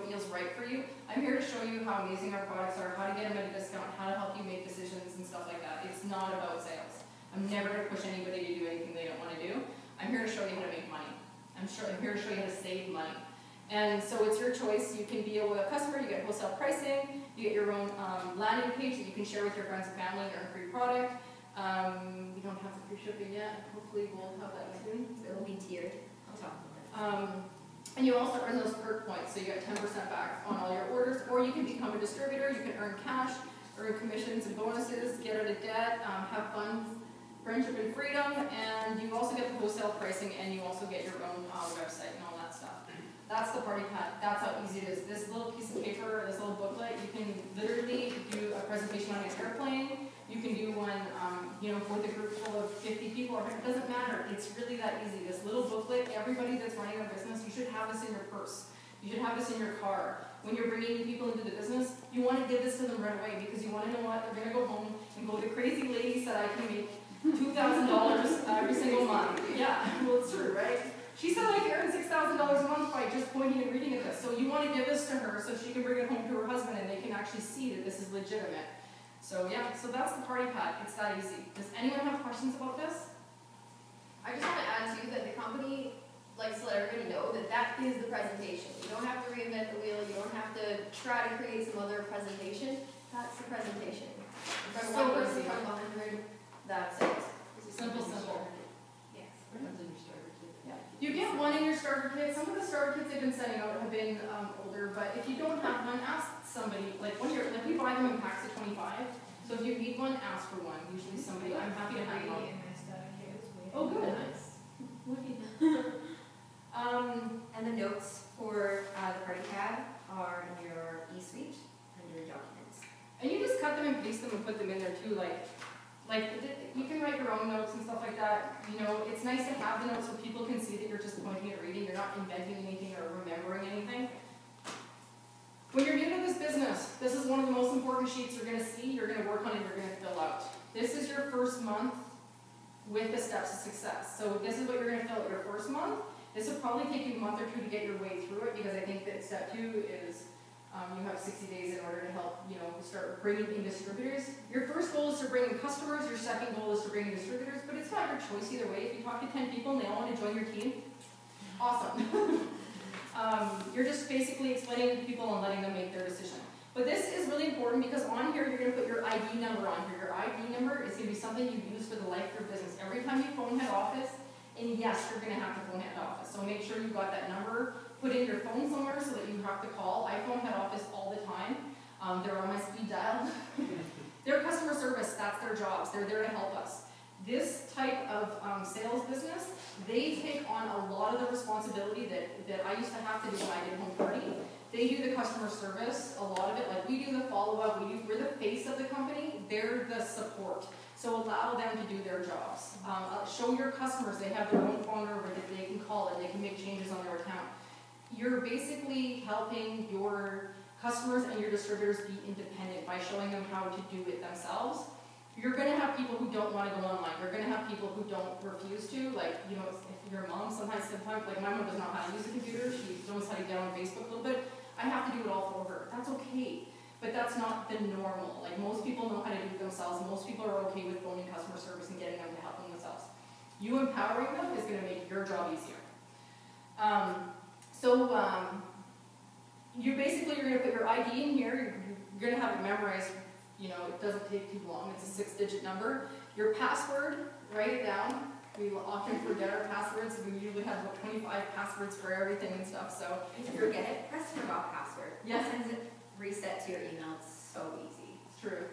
feels right for you. I'm here to show you how amazing our products are, how to get them at a discount, how to help you make decisions and stuff like that. It's not about sales. I'm never going to push anybody to do anything they don't want to do. I'm here to show you how to make money. I'm here to show you how to save money. And so it's your choice. You can be a loyal customer, you get wholesale pricing, you get your own landing page that you can share with your friends and family and earn a free product. We don't have the free shipping yet. Hopefully we'll have that soon. It'll be tiered. I'll talk about it. And you also earn those perk points, so you get 10% back on all your orders, or you can become a distributor, you can earn cash, earn commissions and bonuses, get out of debt, have fun, friendship and freedom, and you also get the wholesale pricing, and you also get your own website and all that stuff. That's the party pack. That's how easy it is. This little piece of paper, this little booklet, you can literally do a presentation on an airplane. You can do one, with a group full of 50 people. It doesn't matter. It's really that easy. This little booklet, everybody that's running a business, you should have this in your purse. You should have this in your car. When you're bringing new people into the business, you want to give this to them right away because you want to know what they're going to go home and go, the crazy lady said I can make $2,000 every single month. Yeah, well, it's true, right? She said I can earn $6,000 a month by just pointing and reading at this. So you want to give this to her so she can bring it home to her husband and they can actually see that this is legitimate. So yeah, so that's the party pack. It's that easy. Does anyone have questions about this? I just want to add too that the company likes to let everybody know that that is the presentation. You don't have to reinvent the wheel. You don't have to try to create some other presentation. That's the presentation. In front of So one person, easy. in front of 100, that's it. Simple, simple. Yes. Yeah. You get one in your starter kit. Some of the starter kits they've been sending out have been older, but if you don't have one, ask somebody. Like when you're, like we buy them in packs of 25. So if you need one, ask for one. Usually somebody, I'm happy to have one. In my starter kit as well. Oh, good. And the notes for the party pad are in your e-suite under documents. And you just cut them and paste them and put them in there too. Like you can write your own notes and stuff like that. You know, it's nice to have the notes so people can see that you're just pointing and reading. You're not inventing anything or remembering anything. When you're new to this business, this is one of the most important sheets you're going to see, you're going to work on, and you're going to fill out. This is your first month with the steps of success. So this is what you're going to fill out your first month. This will probably take you a month or two to get your way through it because I think that step 2 is you have 60 days in order to help, you know, start bringing in distributors. Your first goal is to bring in customers. Your second goal is to bring in distributors, but it's not your choice either way. If you talk to 10 people and they all want to join your team, awesome. You're just basically explaining to people and letting them make their decision. But this is really important because on here you're going to put your ID number on here. Your ID number is going to be something you use for the life of your business. Every time you phone head office, and yes, you're going to have to phone head office. So make sure you got that number. Put in your phone somewhere so that you have to call. I phone head office all the time. They're on my speed dial. They're customer service. That's their jobs. They're there to help us. This type of sales business, they take on a lot of the responsibility that I used to have to do when I did home party. They do the customer service, a lot of it. Like we do the follow-up. We're the face of the company. They're the support. So allow them to do their jobs. Show your customers they have their own phone number that they can call and they can make changes on their account. You're basically helping your customers and your distributors be independent by showing them how to do it themselves. You're going to have people who don't want to go online. You're going to have people who don't refuse to. Like, you know, if your mom sometimes, like my mom does not know how to use a computer. She knows how to get on Facebook a little bit. I have to do it all for her. That's okay. But that's not the normal. Like most people know how to do it themselves. Most people are okay with phoning customer service and getting them to help them themselves. You empowering them is going to make your job easier. You basically, you're going to put your ID in here. You're going to have it memorized. You know, it doesn't take too long. It's a 6-digit number. Your password, write it down. We often forget our passwords. We usually have about 25 passwords for everything and stuff. So If you forget it, press forgot password. Yes. It sends it reset to your email. It's so easy. it's true.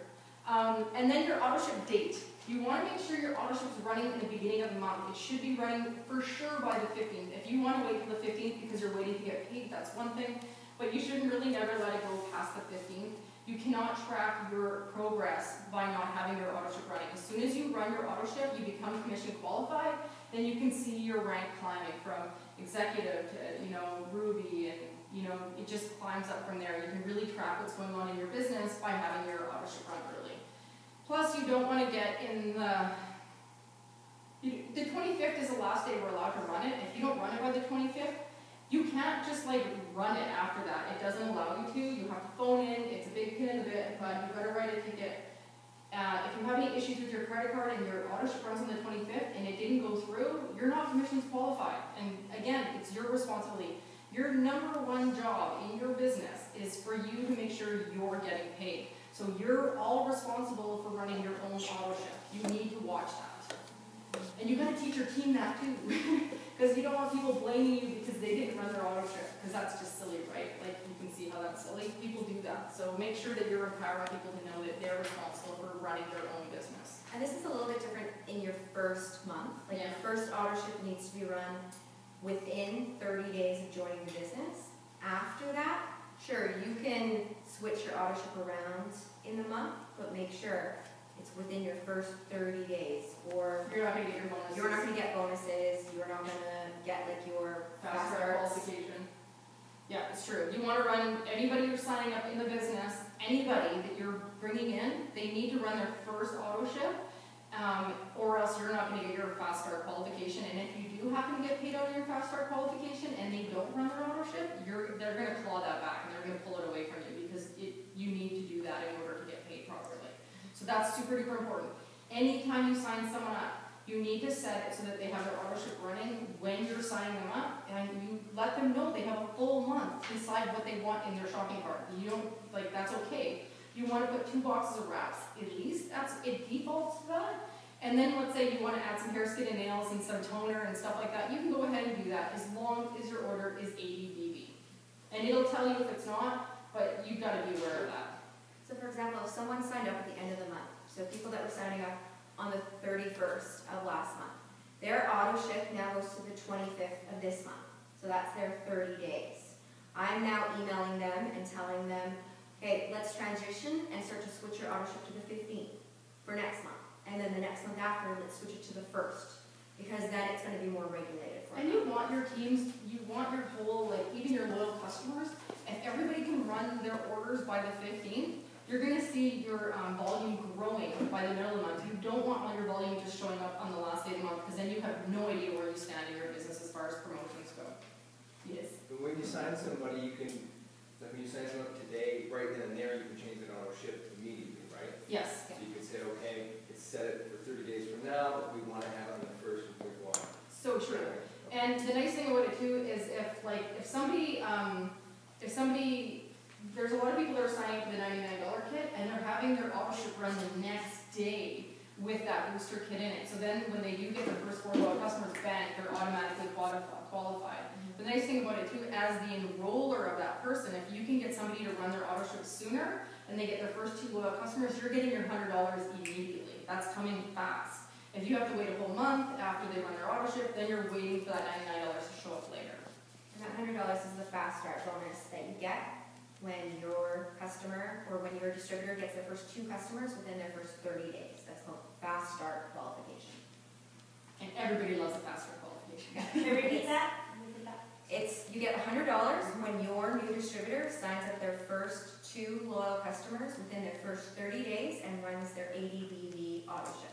And then your auto ship date. You want to make sure your auto ship is running in the beginning of the month. It should be running for sure by the 15th. If you want to wait till the 15th because you're waiting to get paid, that's one thing. But you shouldn't really never let it go past the 15th. You cannot track your progress by not having your auto ship running. As soon as you run your auto ship, you become commission qualified, then you can see your rank climbing from executive to, you know, Ruby, and, you know, it just climbs up from there. You can really track what's going on in your business by having your auto ship run early. Plus, you don't want to get in the 25th is the last day we're allowed to run it. If you don't run it by the 25th, you can't just like run it after that. It doesn't allow you to. You have to phone in. It's a big pain in the bit, but you've got to write a ticket. If you have any issues with your credit card and your auto ship runs on the 25th and it didn't go through, you're not commissions qualified. And again, it's your responsibility. Your number one job in your business is for you to make sure you're getting paid. So you're all responsible for running your own auto ship. You need to watch that. And you've got to teach your team that too. Because you don't want people blaming you because they didn't run their auto ship. Because that's just silly, right? Like you can see how that's silly. People do that. So make sure that you're empowering people to know that they're responsible for running their own business. And this is a little bit different in your first month. Like your first auto ship needs to be run within 30 days of joining the business. After that, sure, you can switch your auto ship around in the month, but make sure it's within your first 30 days, or You're not going to get your bonuses. you're not going to get bonuses, you're not going to get like your fast fast start starts. qualification. Yeah, it's true. You want to run, anybody you're signing up in the business, anybody that you're bringing in, they need to run their first auto ship, or else you're not going to get your fast start qualification. And if you do happen to get paid out of your fast start qualification and they don't run their auto ship, they're going to claw that back and they're going to pull it away from you because you need to do that in order to get paid properly. So that's super duper important. Anytime you sign someone up, you need to set it so that they have their auto ship running when you're signing them up, and you let them know they have a full month to decide what they want in their shopping cart. You don't, like, that's okay. You want to put 2 boxes of wraps, at least, it defaults to that. And then let's say you want to add some hair, skin, and nails and some toner and stuff like that, you can go ahead and do that as long as your order is 80 BV. And it'll tell you if it's not, but you've got to be aware of that. So for example, if someone signed up at the end of the month, so people that were signing up on the 31st of last month, their auto ship now goes to the 25th of this month. So that's their 30 days. I'm now emailing them and telling them, okay, let's transition and start to switch your auto ship to the 15th for next month. And then the next month after, let's switch it to the 1st. Because then it's going to be more regulated for And them. you want your teams, you want your whole, like, even your loyal customers, if everybody can run their orders by the 15th, you're going to see your volume growing by the middle of the month. You don't want all your volume just showing up on the last day of the month, because then you have no idea where you stand in your business as far as promotions go. Yes. But when you sign somebody, you can, like when you sign someone up today, right then and there, you can change the auto ship immediately, right? Yes. So you can say, okay, it's set it for 30 days from now, but we want to have it on the 1st of week 1. So true. And the nice thing about it too is if somebody, there's a lot of people that are signing up for the $99 kit and they're having their auto ship run the next day with that booster kit in it. So then when they do get their first 4 loyal customers back, they're automatically qualified. The nice thing about it too, as the enroller of that person, if you can get somebody to run their auto ship sooner and they get their first 2 loyal customers, you're getting your $100 immediately. That's coming fast. If you have to wait a whole month after they run their auto ship, then you're waiting for that $99 to show up later. And that $100 is the fast start bonus that you get when your customer or when your distributor gets their first 2 customers within their first 30 days. That's called fast start qualification. And everybody loves a fast start qualification. Can you repeat that? You get $100 when your new distributor signs up their first 2 loyal customers within their first 30 days and runs their 80 BV auto ship.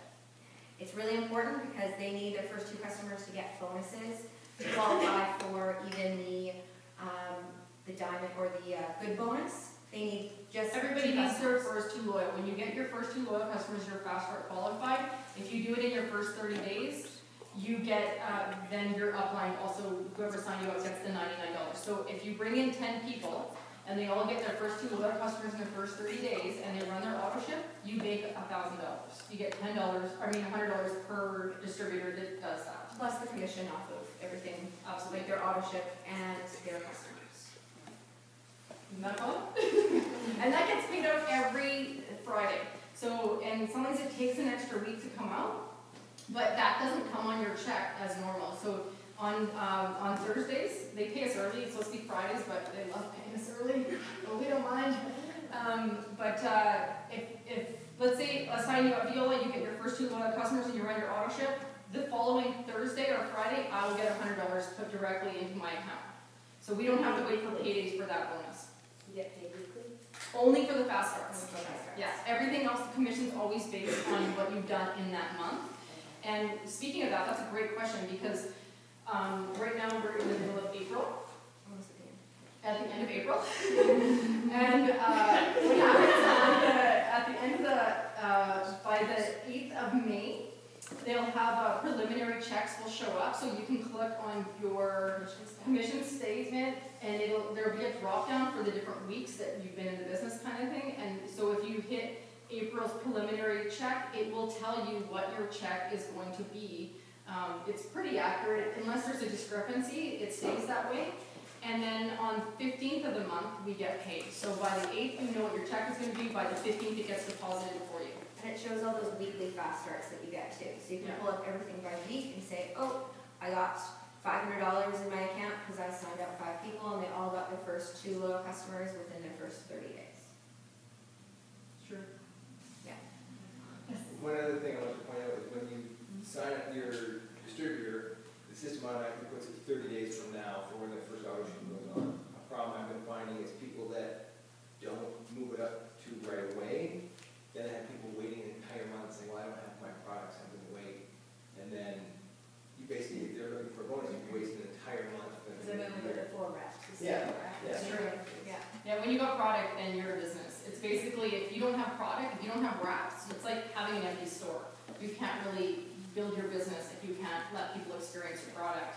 It's really important because they need their first 2 customers to get bonuses to qualify for even the diamond or the good bonus. They need just Everybody 2 needs their customers. first 2 loyal. When you get your first 2 loyal customers, you're fast start qualified. If you do it in your first 30 days, you get, then your upline also, whoever signed you up gets the $99. So if you bring in 10 people and they all get their first 2 loyal customers in their first 30 days and they run their auto ship, you make $1,000. You get $100 per distributor that does that. Plus the commission off of everything, Absolutely. like their auto ship and their customers. Isn't that fun? And that gets paid out every Friday. So, and sometimes it takes an extra week to come out, but that doesn't come on your check as normal. So on Thursdays, they pay us early. It's supposed to be Fridays, but they love paying us early. But we don't mind. If let's say I sign you up Viola, you get your first 2 loyal customers and you run your auto ship, the following Thursday or Friday, I will get $100 put directly into my account. So we don't have to wait for paydays for that bonus. You get paid weekly? Only for the fast starts. Only for the fast starts. Yes, everything else, the commission's always based on what you've done in that month. And speaking of that, that's a great question because right now we're in the middle of April, Almost at the end. at the end of April. And what happens at the end of by the 8th of May, they'll have preliminary checks will show up, so you can click on your commission statement, and there'll be a drop down for the different weeks that you've been in the business kind of thing. And so if you hit April's preliminary check, it will tell you what your check is going to be. It's pretty accurate, unless there's a discrepancy, it stays that way. And then on 15th of the month, we get paid. So by the 8th, you know what your check is going to be. By the 15th, it gets deposited for you. And it shows all those weekly fast starts that you get too. So you can Yeah. pull up everything by week and say, oh, I got $500 in my account because I signed up 5 people and they all got their first 2 loyal customers within their first 30 days. Sure. One other thing I want to point out is when you sign up your distributor, the system automatically puts it 30 days from now for when the first auto ship goes on. A problem problem I've been finding is people that don't move it up to right away, then I have people waiting an entire month saying, well, I don't have my products, I'm gonna wait. And then you basically, if they're looking for a bonus, you waste an entire month. Because I've been with the 4 reps. Yeah, yeah. It's true, yeah. Yeah, when you got product, then you're a business. It's basically, if you don't have product, if you don't have wraps, it's like having an empty store. You can't really build your business if you can't let people experience your product.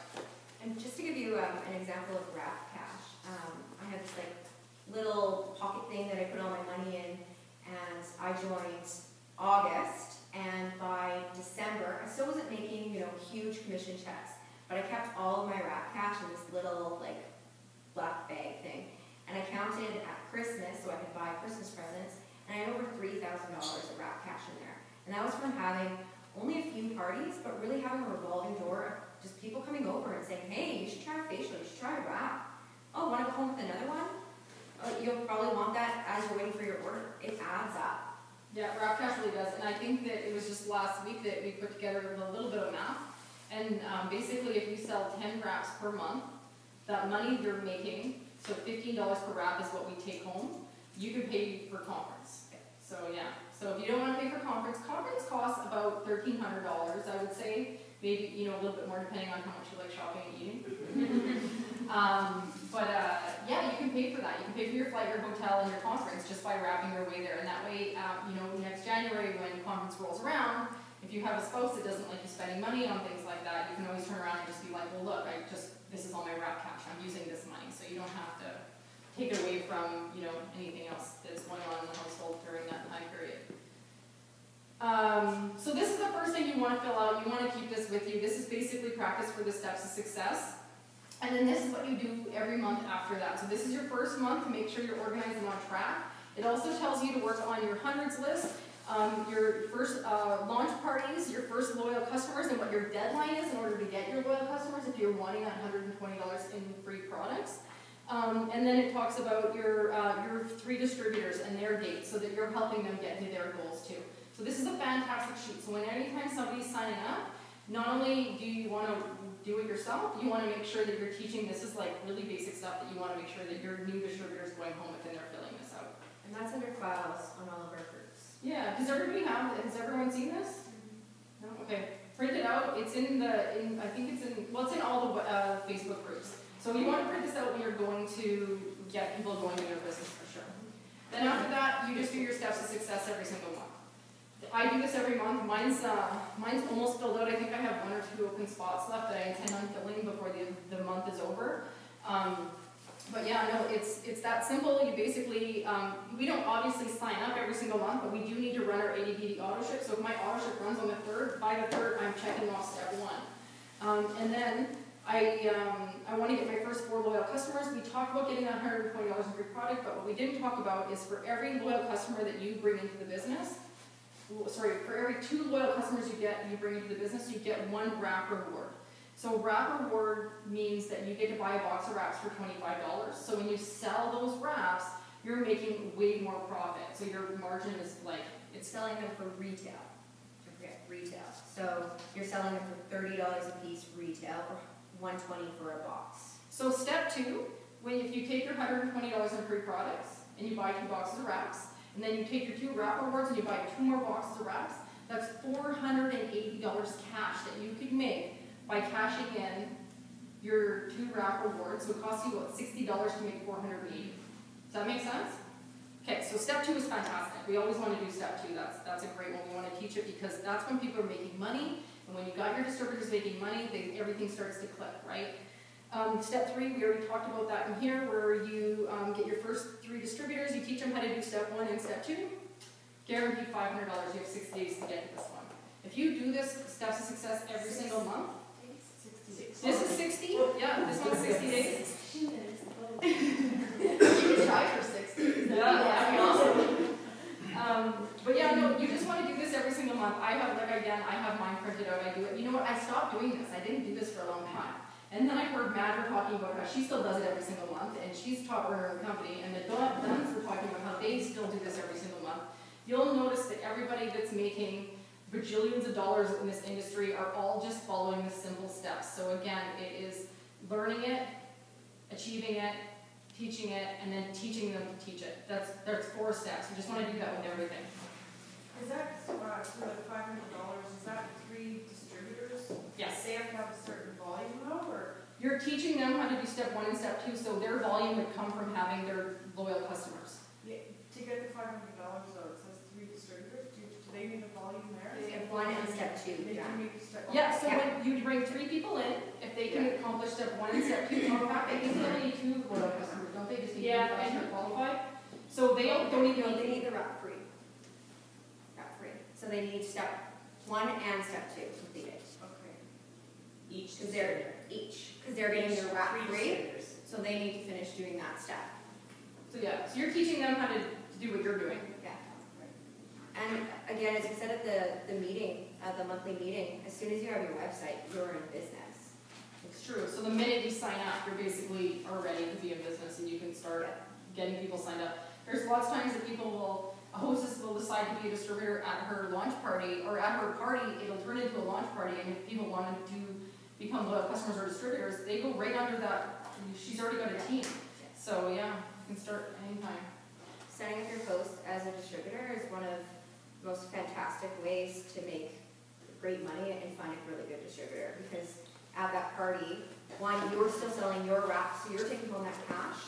And just to give you an example of Wrap Cash, I had this like little pocket thing that I put all my money in, and I joined August, and by December, I still wasn't making, huge commission checks, but I kept all of my Wrap Cash in this little like black bag thing, and I counted at Christmas so I could buy Christmas presents, and I had over $3,000 of Wrap Cash in there, and that was from having only a few parties, but really having a revolving door of just people coming over and saying, hey, you should try a facial, you should try a wrap. Oh, want to go home with another one? You'll probably want that as you're waiting for your order. It adds up. Yeah, Wrap Cash really does, and I think that it was just last week that we put together a little bit of math, and basically if you sell 10 wraps per month, that money you're making, so $15 per wrap is what we take home, you can pay for conference. So yeah, so if you don't want to pay for conference costs about $1,300, I would say, maybe, a little bit more depending on how much you like shopping and eating. Yeah, you can pay for that. You can pay for your flight, your hotel, and your conference just by wrapping your way there. And that way, next January when conference rolls around, if you have a spouse that doesn't like you spending money on things like that, you can always turn around and just be like, well, look, this is all my Wrap Cash. I'm using this money. So you don't have to take it away from, anything else that's going on in the household during that time period. So this is the first thing you want to fill out. You want to keep this with you. This is basically practice for the steps of success. And then this is what you do every month after that. So this is your first month to make sure you're organized and on track. It also tells you to work on your hundreds list, your first launch parties, your first loyal customers, and what your deadline is in order to get your loyal customers if you're wanting $120 in free products. And then it talks about your 3 distributors and their dates so that you're helping them get to their goals too. So this is a fantastic sheet. So anytime somebody's signing up, not only do you want to do it yourself, you want to make sure that you're teaching, this is like really basic stuff that you want to make sure that your new distributors going home with and they're filling this out. And that's under files on all of our groups. Yeah, has everyone seen this? No? Okay. Print it out. It's it's in all the Facebook groups. So you want to print this out when you're going to get people going to your business for sure. Then after that, you just do your steps of success every single month. I do this every month. Mine's almost filled out. I think I have 1 or 2 open spots left that I intend on filling before the month is over. But yeah, no, it's that simple. You basically, we don't obviously sign up every single month, but we do need to run our ADPD auto ship. So if my auto ship runs on the 3rd, by the 3rd, I'm checking off step 1. And then I want to get my first 4 loyal customers. We talked about getting that $120 in free product, but what we didn't talk about is for every loyal customer that you bring into the business, for every 2 loyal customers you bring into the business, you get 1 wrap reward. So wrap reward means that you get to buy a box of wraps for $25. So when you sell those wraps, you're making way more profit. So your margin is like, It's selling them for retail. Don't forget, retail. So you're selling them for $30 a piece retail or $120 for a box. So step 2, if you take your $120 in free products and you buy 2 boxes of wraps, and then you take your 2 wrap rewards and you buy 2 more boxes of wraps, that's $480 cash that you could make by cashing in your 2 wrap rewards. So it costs you about $60 to make $480. Does that make sense? Okay, so step 2 is fantastic. We always want to do step 2. That's a great one. We want to teach it because that's when people are making money, and when you got your distributors making money, everything starts to click, right? Step 3, we already talked about that in here, where you get your first 3 distributors, you teach them how to do step 1 and step 2, guaranteed $500, you have 60 days to get to this one. If you do this steps of success every single month, this is 60, yeah, this one's 60 days. You can try for 6 days. That'd be awesome. But yeah, no, you just want to do this every single month. I have mine printed out, I do it. You know what, I stopped doing this, I didn't do this for a long time. And then I heard Madder talking about how she still does it every single month, and she's top earner in the company, and the Duns were talking about how they still do this every single month. You'll notice that everybody that's making bajillions of dollars in this industry are all just following the simple steps. So again, it is learning it, achieving it, teaching it, and then teaching them to teach it. That's 4 steps. We just want to do that with everything. Is that, for the $500, is that 3 distributors? Yes. They have to have a certain volume though, or? You're teaching them how to do step 1 and step 2, so their volume would come from having their loyal customers. Yeah, to get the $500 though, it says 3 distributors, do they need a volume there? Step 1 and step 2, They yeah. do need step 1. Yeah, so when you bring 3 people in, if they can accomplish step 1 and step 2, they'll have, they only need 2 loyal customers, don't they? Just need to be customer qualified. So they don't even No, need. they need the wrap free. Wrap free. So they need step 1 and step 2 completed. Okay. Because they're getting their wrap free, so they need to finish doing that step. So yeah, so you're teaching them how to do what you're doing. Yeah. And again, as I said at the meeting, the monthly meeting, as soon as you have your website, you're in business. It's true. So the minute you sign up, you're basically already to be in business, and you can start getting people signed up. There's lots of times that a hostess will decide to be a distributor at her launch party, or at her party, it'll turn into a launch party, and if people want to become loyal customers or distributors, they go right under that. She's already got a team. So yeah, you can start anytime. Setting up your post as a distributor is one of the most fantastic ways to make great money and find a really good distributor, because at that party, one, you're still selling your wrap, so you're taking home that cash,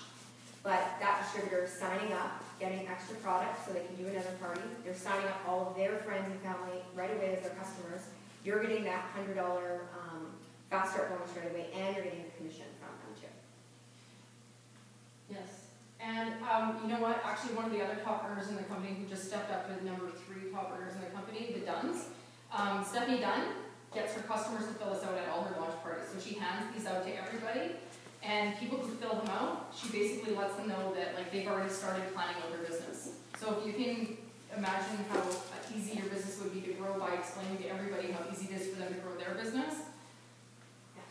but that distributor is signing up, getting extra products so they can do another party. They're signing up all of their friends and family right away as their customers. You're getting that $100 fast start bonus right away, and you're getting the commission from them too. Yes. And you know what? Actually, one of the other top earners in the company who just stepped up to the number 3 top earners in the company, the Dunns, Stephanie Dunn, gets her customers to fill us out at all her launch parties. So she hands these out to everybody, and people who fill them out, she basically lets them know that like they've already started planning out their business. So if you can imagine how easy your business would be to grow by explaining to everybody how easy it is for them to grow their business.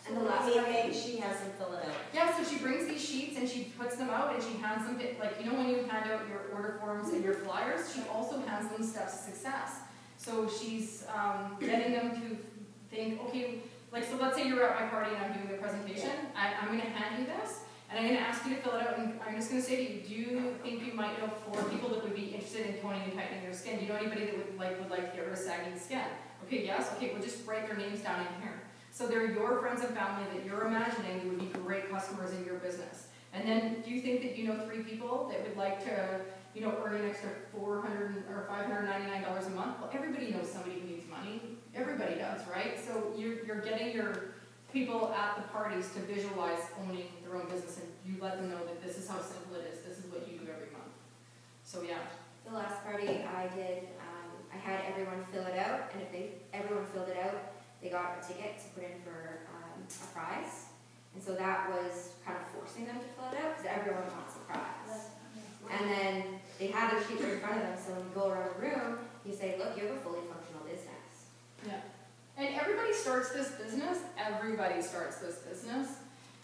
And the last Maybe she has them fill it out. Yeah, so she brings these sheets and she puts them out and she hands them to, like, you know when you hand out your order forms and your flyers, she also hands them steps to success. So she's getting them to think, okay, like, so let's say you're at my party and I'm doing the presentation, I'm going to hand you this, and I'm going to ask you to fill it out, and I'm just going to say to you, do you think you might know 4 people that would be interested in toning and tightening their skin? Do you know anybody that would like to get rid of sagging skin? Okay, yes, okay, we'll just write their names down in here. So they're your friends and family that you're imagining would be great customers in your business. And then, do you think that you know 3 people that would like to, you know, earn an extra $400 or $599 a month? Well, everybody knows somebody who needs money. Everybody does, right? So you're getting your people at the parties to visualize owning their own business, and you let them know that this is how simple it is. This is what you do every month. So yeah. The last party I did, I had everyone fill it out, and if everyone filled it out, they got a ticket to put in for a prize. And so that was kind of forcing them to fill it out, because everyone wants a prize. And then they had their sheets in front of them, so when you go around the room, you say, look, you have a fully functional business. Yeah. And everybody starts this business. Everybody starts this business.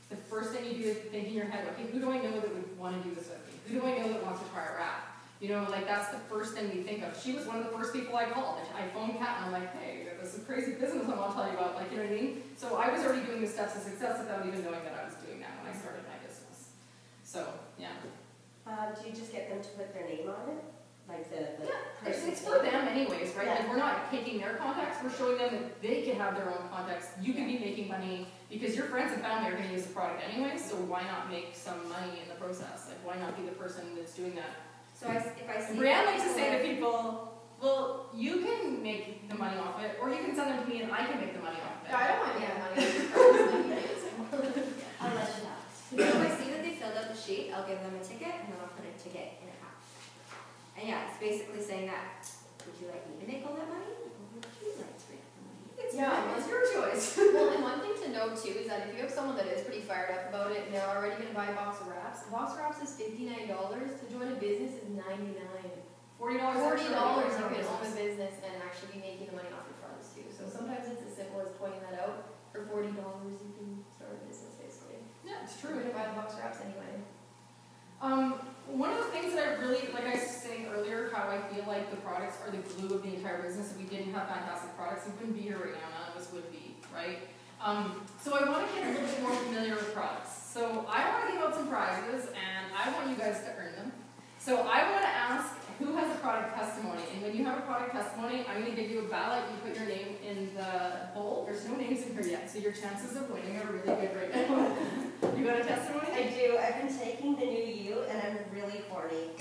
The first thing you do is think in your head, okay, who do I know that would want to do this with me? Who do I know that wants to try a wrap? You know, like that's the first thing we think of. She was one of the first people I called. I phoned Kat and I'm like, hey, there's some crazy business I want to tell you about. Like, you know what I mean? So I was already doing the steps of success without even knowing that I was doing that when I started my business. So, yeah. Do you just get them to put their name on it? Like the It's for them anyways, right? Like we're not taking their contacts, we're showing them that they can have their own contacts. You can be making money because your friends and family are going to use the product anyway, so why not make some money in the process? Like why not be the person that's doing that? So if I see... Brianne likes to say to people, well, you can make the money off it, or you can send them to me and I can make the money off it. I don't mind making money on I'll let you know. So if I see that they filled out the sheet, I'll give them a ticket, and then I'll put a ticket in a pouch. And yeah, it's basically saying that, would you like me to make all that money? Or would you like to make the money? It's your choice. Well, and one thing to note too is that if you have someone that is pretty fired up about it and they're already going to buy a box of wraps, a box of wraps is $59. To join a business is $99. $40 $40 extra. you can own a business and actually be making the money off your funds too. So sometimes it's as simple as pointing that out. For $40 you can start a business basically. Yeah, it's You're true. going to buy the box of wraps anyway. One of the things that I really, like I was saying earlier, how I feel like the products are the glue of the entire business. If we didn't have fantastic products, we wouldn't be here right now, none of us would be, right? So I want to get a little bit more familiar with products. So I want to give out some prizes, and I want you guys to earn them. So I want to ask who has a product testimony, and when you have a product testimony, I'm going to give you a ballot. You put your name in the bowl. There's no names in here yet, so your chances of winning are really good right now. You got a testimony? I do. I've been taking the new you, and I'm really horny.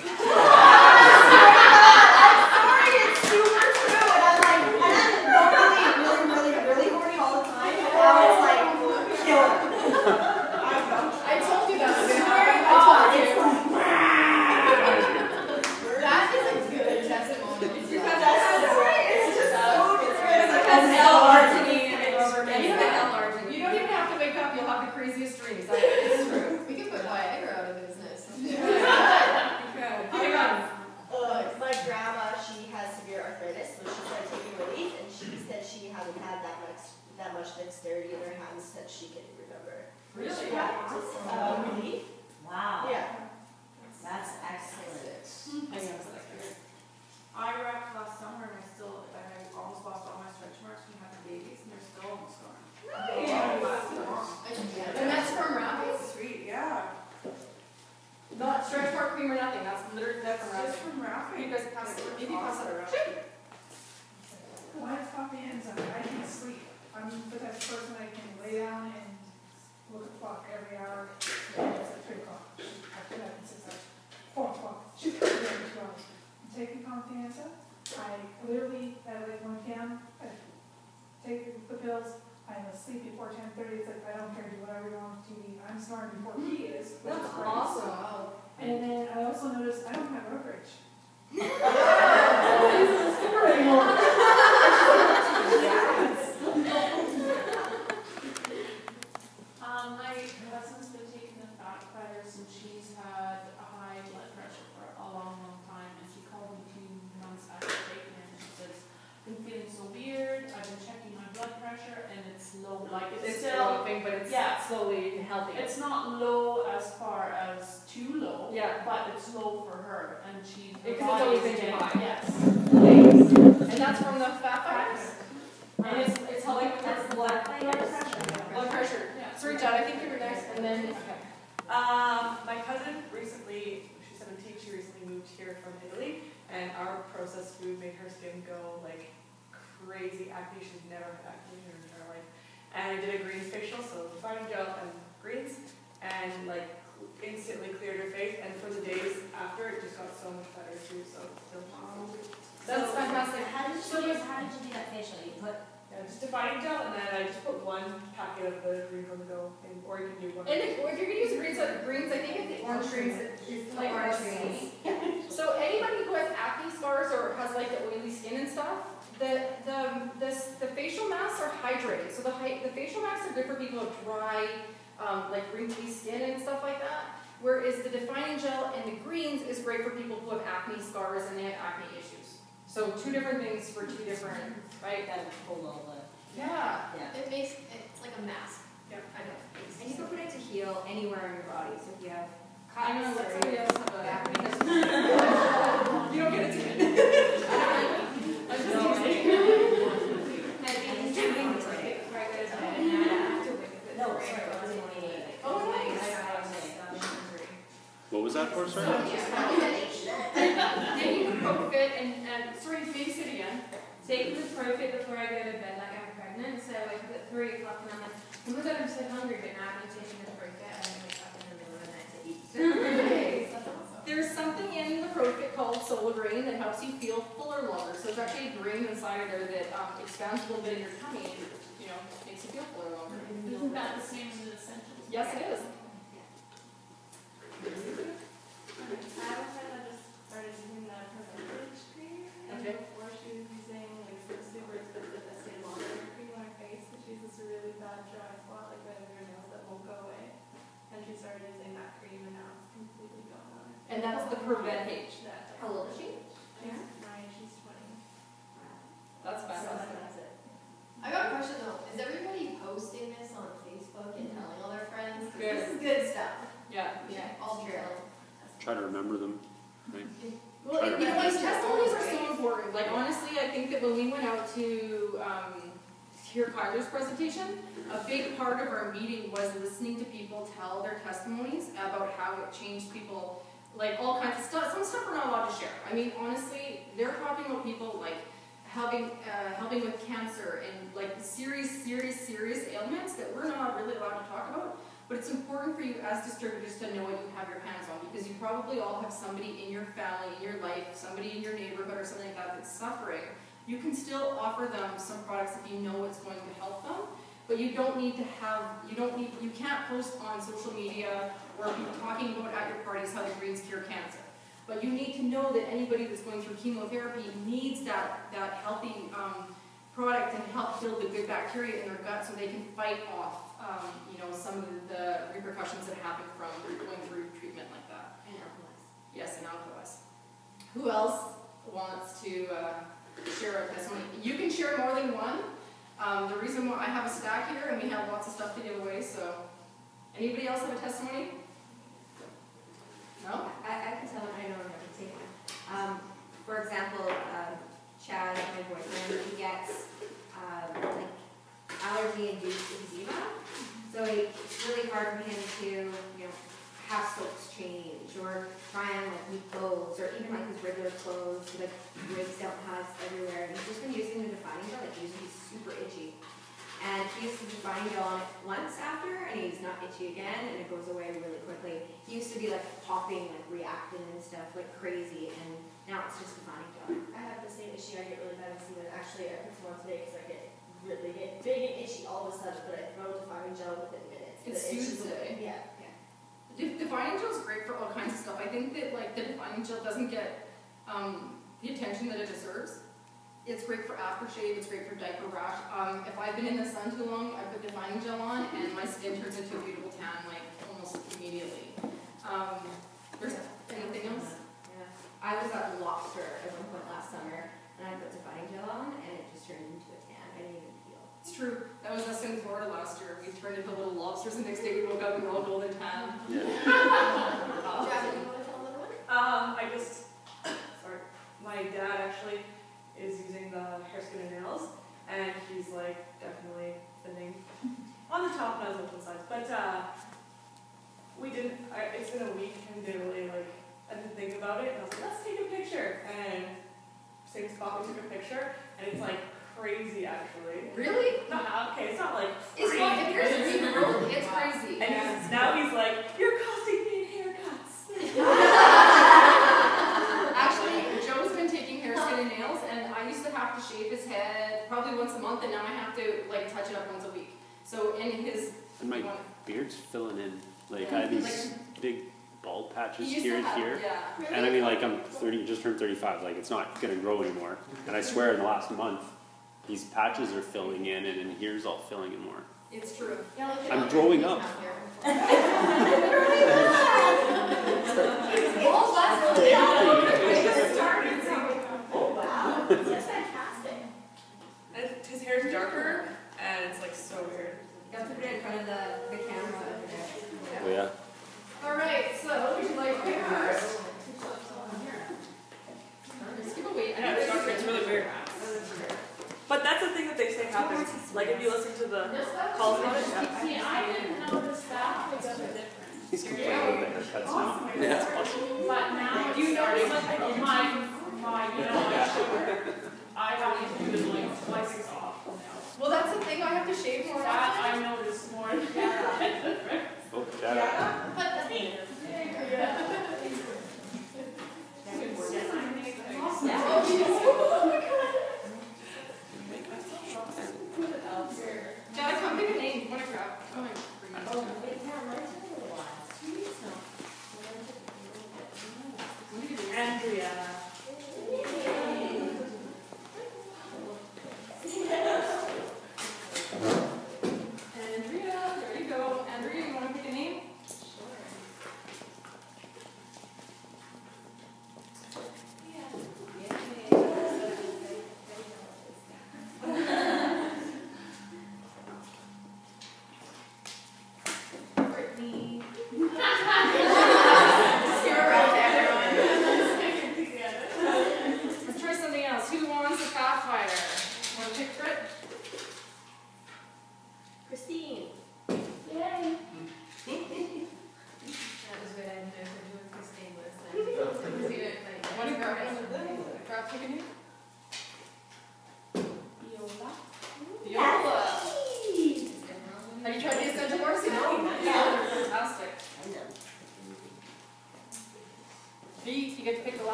Dexterity in her hands that she can remember. Really? Really? Wow. Yeah. That's excellent. I wrecked last summer and I almost lost all my stretch marks from having babies and they're still almost gone. And that's from wrapping? Sweet, yeah. Not stretch mark cream or nothing. That's literally from wrapping. Just from wrapping. You guys pass it. Maybe pass it around. When it's coffee ends, I can't sleep. I'm the type of person I can lay down and look at the clock every hour. And it's at 3 o'clock. After that, it's 6 hours. 4 o'clock. She's got to be every 2 hours. I'm taking Confianza. I literally, at like 1 p.m., I take the pills. I'm asleep before 10:30. It's like, I don't care, do whatever you want on TV. I'm smart before he is. That's awesome. And then I also noticed I don't have road rage. My cousin's been taking the fat fighter since she's had a high blood pressure for a long, long time, and she called me 2 months after taking it, and she says, I've been feeling so weird, I've been checking my blood pressure, and it's low, like it's still, developing, but it's yeah, slowly healthy. it's not low as far as too low, Yeah. but it's low for her, and she, Because it's always been too high. Yes. And that's from the fat fibers? And it's helping with That's blood pressure. blood pressure. Yeah. Sorry, John, I think you were next, and then, okay. My cousin recently, she's 17, she recently moved here from Italy, and our processed food made her skin go like crazy acne. She's never had acne in her entire life. And I did a greens facial, so defining gel and greens, and like instantly cleared her face, and for the days after, it just got so much better too, so it's still That's fantastic. How did you do that facial? You put just defining gel, and then I just put 1 packet of the Greens on the go, or you can do 1. And if you're going to use greens, I think it's the orange greens. It's like orange greens. So anybody who has acne scars or has like the oily skin and stuff, the facial masks are hydrating. So the facial masks are good for people with dry, like wrinkly skin and stuff like that. Whereas the defining gel and the greens is great for people who have acne scars and they have acne issues. So 2 different things for 2 different, right? that pull all the Yeah. It makes, it's like a mask. Yeah. Kind of. And you can put it to heal anywhere on your body. So if you have I'm gonna let cuts somebody or else have acne, a. You don't get it to me. I'm just teasing. no, sorry, it wasn't only Oh, nice. What was that for, sorry? And you can Profit and sorry, face it again. Taking the Profit before I go to bed, like I'm pregnant, so I wake up at 3 o'clock and I'm like, oh my god, I'm so hungry, but now I'm taking the Profit and I wake up in the middle of the night to eat. There's something in the Profit called Solar Grain that helps you feel fuller longer. So it's actually a grain inside of there that expands a little bit in your tummy and, you know, makes you feel fuller longer. Isn't that the same as the essentials? Yes, it is. I have a friend that just started using the Prevent cream, and Okay. before she was using like some super expensive Estee Lauder cream on her face, but she has this really bad dry spot like right under her nose that won't go away. And she started using that cream, and now it's completely gone on her. And that's the Prevent H. How old is she? She's 9, she's 20. That's So fantastic. that's it. I got a question though. Is everybody posting this on Facebook and telling all their friends? 'Cause Good. This is good stuff. Yeah. Yeah, all true. Try to remember them. Well, Try to these testimonies are so important. Like honestly, I think that when we went out to hear Kyler's presentation, a big part of our meeting was listening to people tell their testimonies about how it changed people, like all kinds of stuff. Some stuff we're not allowed to share. I mean, honestly, they're talking about people like helping with cancer and like serious ailments that we're not really allowed to talk about. But it's important for you as distributors to know what you have your hands on, because you probably all have somebody in your family, in your life, somebody in your neighborhood or something like that that's suffering. You can still offer them some products if you know it's going to help them, but you can't post on social media or be talking about at your parties how the greens cure cancer. But you need to know that anybody that's going through chemotherapy needs that healthy product and help build the good bacteria in their gut so they can fight off some of the repercussions that happen from going through treatment like that. And alkalis. Yes, and alkalis. Who else wants to share a testimony? You can share more than one. The reason why I have a stack here and we have lots of stuff to give away, so anybody else have a testimony? No? I can tell them I know I'm going to take one. For example, Chad, my boyfriend, he gets like allergy-induced eczema. So it's really hard for him to, have soaps change or try on like new clothes or even like his regular clothes, like breaks out has everywhere. And he's just been using the defining gel, like usually he's super itchy. And he uses the defining gel on it once after, and he's not itchy again, and it goes away really quickly. He used to be like popping, like reacting and stuff like crazy, and now it's just defining gel. I have the same issue. I get really bad eczema. Actually, I put some on today because I get big and itchy all of a sudden, but I throw defining gel within minutes. It The itch is soothes away. it. Yeah. Defining gel is great for all kinds of stuff. I think that like the defining gel doesn't get the attention that it deserves. It's great for aftershave, it's great for diaper rash. If I've been in the sun too long, I put defining gel on and my skin turns into a beautiful tan like almost immediately. There's anything else? Yeah. I was at Lobster at one point last summer, and I put defining gel on, and it just turned into a tan. I didn't even peel. It's true. That was us in Florida last year. We turned into little lobsters, and the next day we woke up and we were all golden tan. Jasmine, you want to tell another one? Sorry, my dad actually is using the hair, skin, and nails, and he's like definitely thinning on the top, not as much on the sides. But it's been a week and didn't really I didn't think about it, and I was like, let's take a picture. And same spot, we took a picture, and it's like crazy actually. Really? Okay, it's not like It's crazy. not, if you're real, it's crazy. And now he's like, you're costing me in haircuts. Actually, Joe's been taking hair, skin, and nails, and I used to have to shave his head probably once a month, and now I have to touch it up once a week. So in his And my beard's filling in. Like Yeah. I have these big bald patches he used here to and have, here. yeah. And I mean, like I'm 30, just turned 35. Like it's not gonna grow anymore. And I swear, in the last month, these patches are filling in, and here's all filling in more. It's true. I'm growing up. Oh wow, that's fantastic. And his hair's darker, and it's like so weird. You have to put it in front of the camera over there. Oh yeah. All right, so would you like to pick first? Just give a wait. I know, it's darker, it's really weird. But that's the thing that they say happens. Like if you listen to the calls about it, yeah. See, I didn't notice that because of the difference. He's complaining about the haircuts now. Yeah. But now it's starting, I have to do like slices off now. Well, that's the thing. I have to shave more That often. I noticed more than that. Oh, shout out. But Dad, come pick a name. You want to grab? Oh, my Oh, wait, yeah, mine's a little while. Andrea.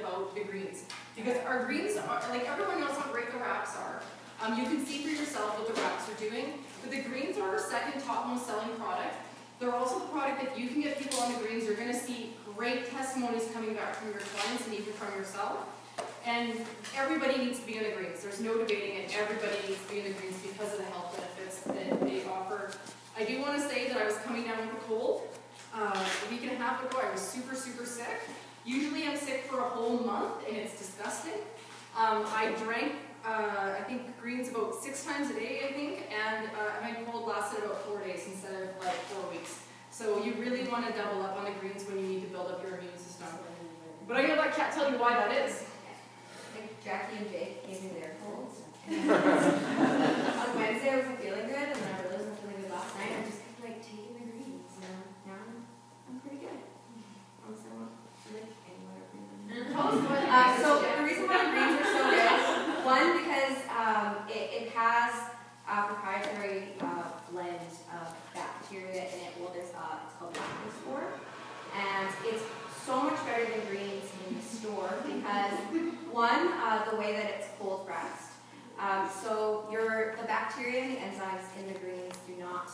about the greens. Because our greens are, like everyone knows how great the wraps are. You can see for yourself what the wraps are doing, but the greens are our second top most selling product. They're also the product, if you can get people on the greens, you're gonna see great testimonies coming back from your clients and even from yourself. And everybody needs to be in the greens. There's no debating it. Everybody needs to be in the greens because of the health benefits that they offer. I do want to say that I was coming down with a cold. A week and a half ago, I was super, super sick. Usually I'm sick for a whole month, and it's disgusting. I drank, I think, greens about 6 times a day, I think, and my cold lasted about 4 days instead of like 4 weeks. So you really want to double up on the greens when you need to build up your immune system. But I'm going to let Kat tell you why that is. Jackie and Jake gave me their colds. On Wednesday I wasn't feeling good, and then I really wasn't feeling good last night. I just kept like taking the greens, now I'm pretty good. Also, like anywhere So the reason why the greens are so good, one, because it has a proprietary blend of bacteria in it. Well, it's called Lactospore, and it's so much better than greens in the store because one, the way that it's cold pressed. So the bacteria and the enzymes in the greens do not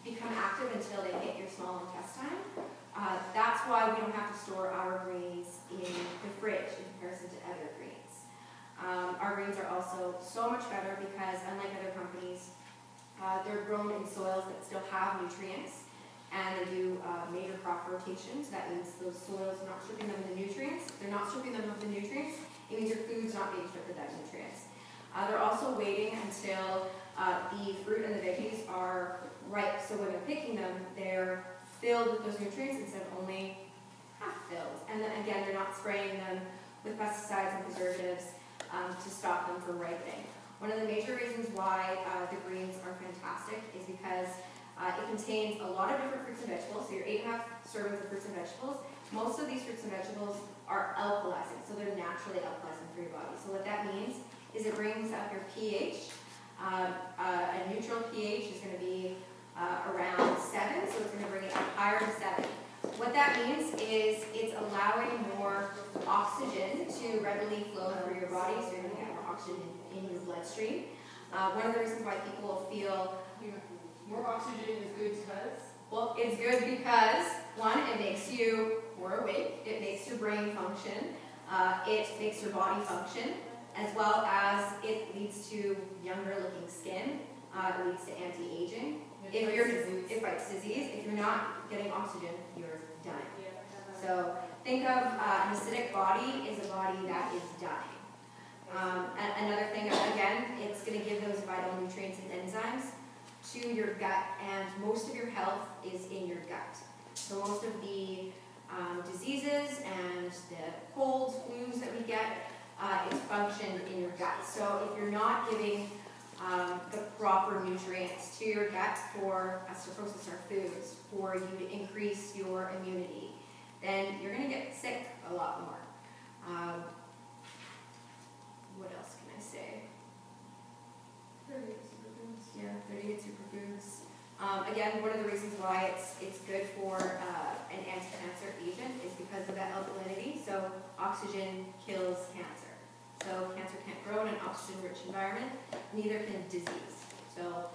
become active until they hit your small intestine. That's why we don't have to store our greens in the fridge in comparison to other greens. Our greens are also so much better because, unlike other companies, they're grown in soils that still have nutrients, and they do major crop rotations. That means those soils are not stripping them of the nutrients. If they're not stripping them of the nutrients, it means your food's not being stripped of that nutrients. They're also waiting until the fruit and the veggies are ripe. So when they're picking them, they're filled with those nutrients instead of only half filled. And then again, they're not spraying them with pesticides and preservatives to stop them from ripening. One of the major reasons why the greens are fantastic is because it contains a lot of different fruits and vegetables. So your 8.5 servings of fruits and vegetables. Most of these fruits and vegetables are alkalizing, so they're naturally alkalizing for your body. So what that means is it brings up your pH. A neutral pH is going to be around 7, so it's going to bring it up higher to 7. What that means is it's allowing more oxygen to readily flow through your body, so you're going to get more oxygen in your bloodstream. One of the reasons why people will feel more oxygen is good because? Well, it's good because, one, it makes you more awake, it makes your brain function, it makes your body function, as well as it leads to younger looking skin, it leads to anti-aging. It fights disease. If you're not getting oxygen, you're dying. So think of an acidic body is a body that is dying. Another thing, again, it's going to give those vital nutrients and enzymes to your gut, and most of your health is in your gut. So most of the diseases and the colds, flus that we get, it's functioned in your gut. So if you're not giving the proper nutrients to your gut for us to process our foods, for you to increase your immunity, then you're going to get sick a lot more. What else can I say? 38 superfoods. Yeah, 38 superfoods. Again, one of the reasons why it's good for an anti-cancer agent is because of that alkalinity. So oxygen kills cancer. So cancer can't grow in an oxygen-rich environment, neither can disease. So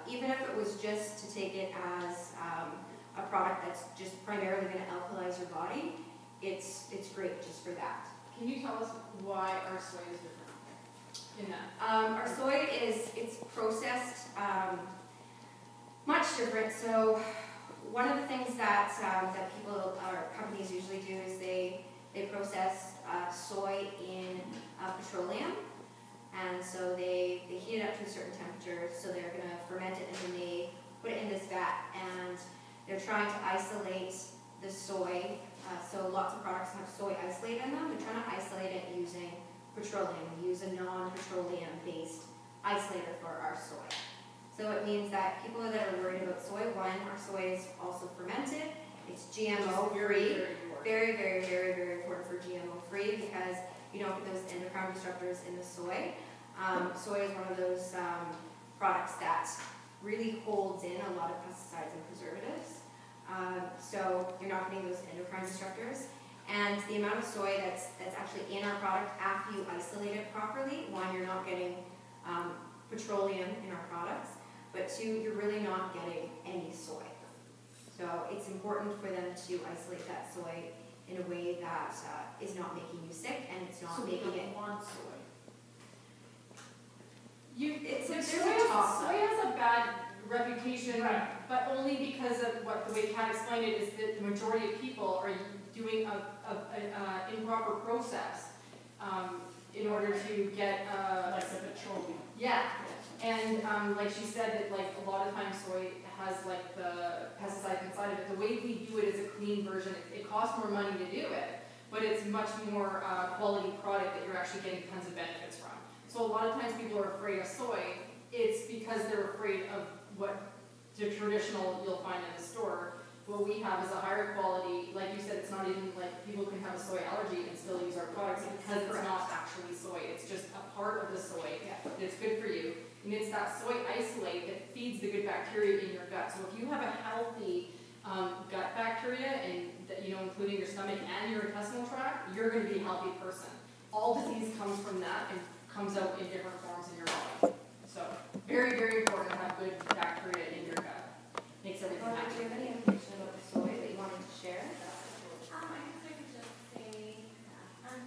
even if it was just to take it as a product that's just primarily going to alkalize your body, it's great just for that. Can you tell us why our soy is different in that? Our soy it's processed much different. So one of the things that people or companies usually do is they process soy in petroleum, and so they heat it up to a certain temperature. So they're going to ferment it, and then they put it in this vat, and they're trying to isolate the soy. So lots of products have soy isolate in them. They're trying to isolate it using petroleum. We use a non-petroleum based isolator for our soy. So it means that people that are worried about soy, one, our soy is also fermented. It's GMO free. Very, very, very, very important for GMO free because you don't get those endocrine disruptors in the soy. Soy is one of those products that really holds in a lot of pesticides and preservatives. So you're not getting those endocrine disruptors. And the amount of soy that's actually in our product after you isolate it properly, one, you're not getting petroleum in our products, but two, you're really not getting any soy. So it's important for them to isolate that soy in a way that is not making you sick and it's not making it. Want soy. It's Like, there's soy a toss-up. has a bad reputation, Right. but only because of what the way Kat explained it is that the majority of people are doing a improper process in order to get Like the petroleum. yeah. And like she said that like a lot of times soy has like the pesticides inside of it. The way we do it is a clean version. It costs more money to do it, but it's much more quality product that you're actually getting tons of benefits from. So a lot of times people are afraid of soy. It's because they're afraid of what the traditional you'll find in the store. What we have is a higher quality, like you said, it's not even like people can have a soy allergy and still use our products because it's not actually soy. It's just a part of the soy that's good for you. And it's that soy isolate that feeds the good bacteria in your gut. So if you have a healthy gut bacteria, and including your stomach and your intestinal tract, you're going to be a healthy person. All disease comes from that and comes out in different forms in your body. So very, very important to have good bacteria in your gut. Makes everything Do happy. you have any information about the soy that you wanted to share? I guess I could just say, I'm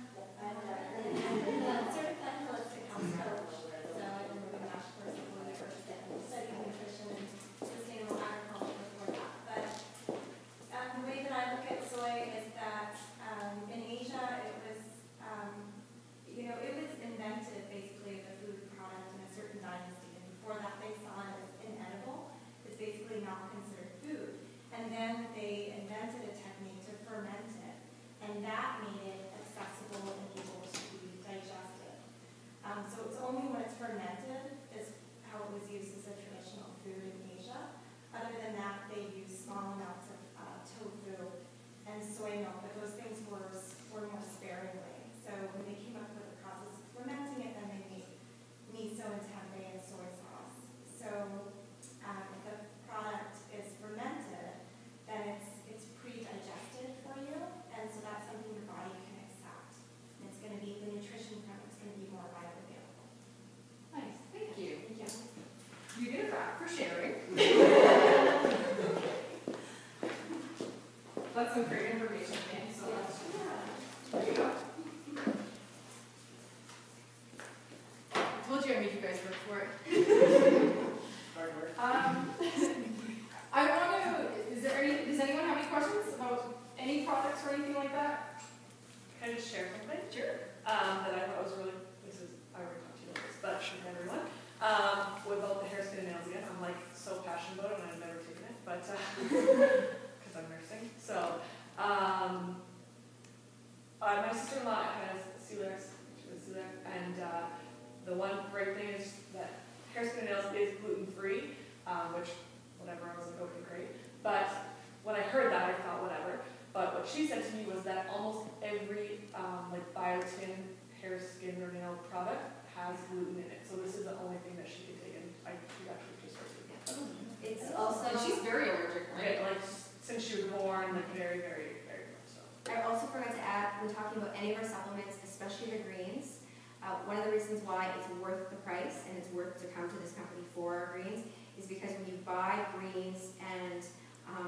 certified holistic health coach, so I've been moving back for several years and studying nutrition and sustainable agriculture before that. But the way that I look at soy is that in Asia it was, it was invented basically as a food product in a certain dynasty, and before that they saw it as inedible. It's basically not considered food. And then they invented a technique to ferment it, and that made it accessible and able to be digested. So it's only when it's fermented is how it was used as a traditional food in Asia. Other than that, they use small amounts of tofu and soy milk, but those things were more sparingly. So when they came up with the process of fermenting it, then they made miso and tempeh and soy sauce. So if the product is fermented, then it's pre-digested for you, and so that's something your body can accept. And it's going to be, the nutrition from it's going to be more bioavailable. Nice, thank you. Thank you. You get it back for sharing. That's some great information. Thank you so much. There you go. I told you I'd make you guys work for it. Hard work. I want to, does anyone have any questions about any products or anything like that? Can I just share something? Sure. That I thought was really, I already talked to you about this, but for everyone. About the hair, skin, and nails again, I'm like so passionate about it and I've never taken it, but, because I'm nursing. So, my sister-in-law has celiac, and the one great thing is that hair, skin, and nails is gluten-free, which, whatever, I was like, okay, great. But when I heard that, I thought, whatever. But what she said to me was that almost every biotin hair, skin, or nail product has gluten in it. So this is the only thing that she could take, and she actually just started taking it. It's also, And she's very allergic, right? Like since she was born, very, very, very much so. I also forgot to add, when talking about any of our supplements, especially the greens, one of the reasons why it's worth the price and it's worth to come to this company for our greens is because when you buy greens and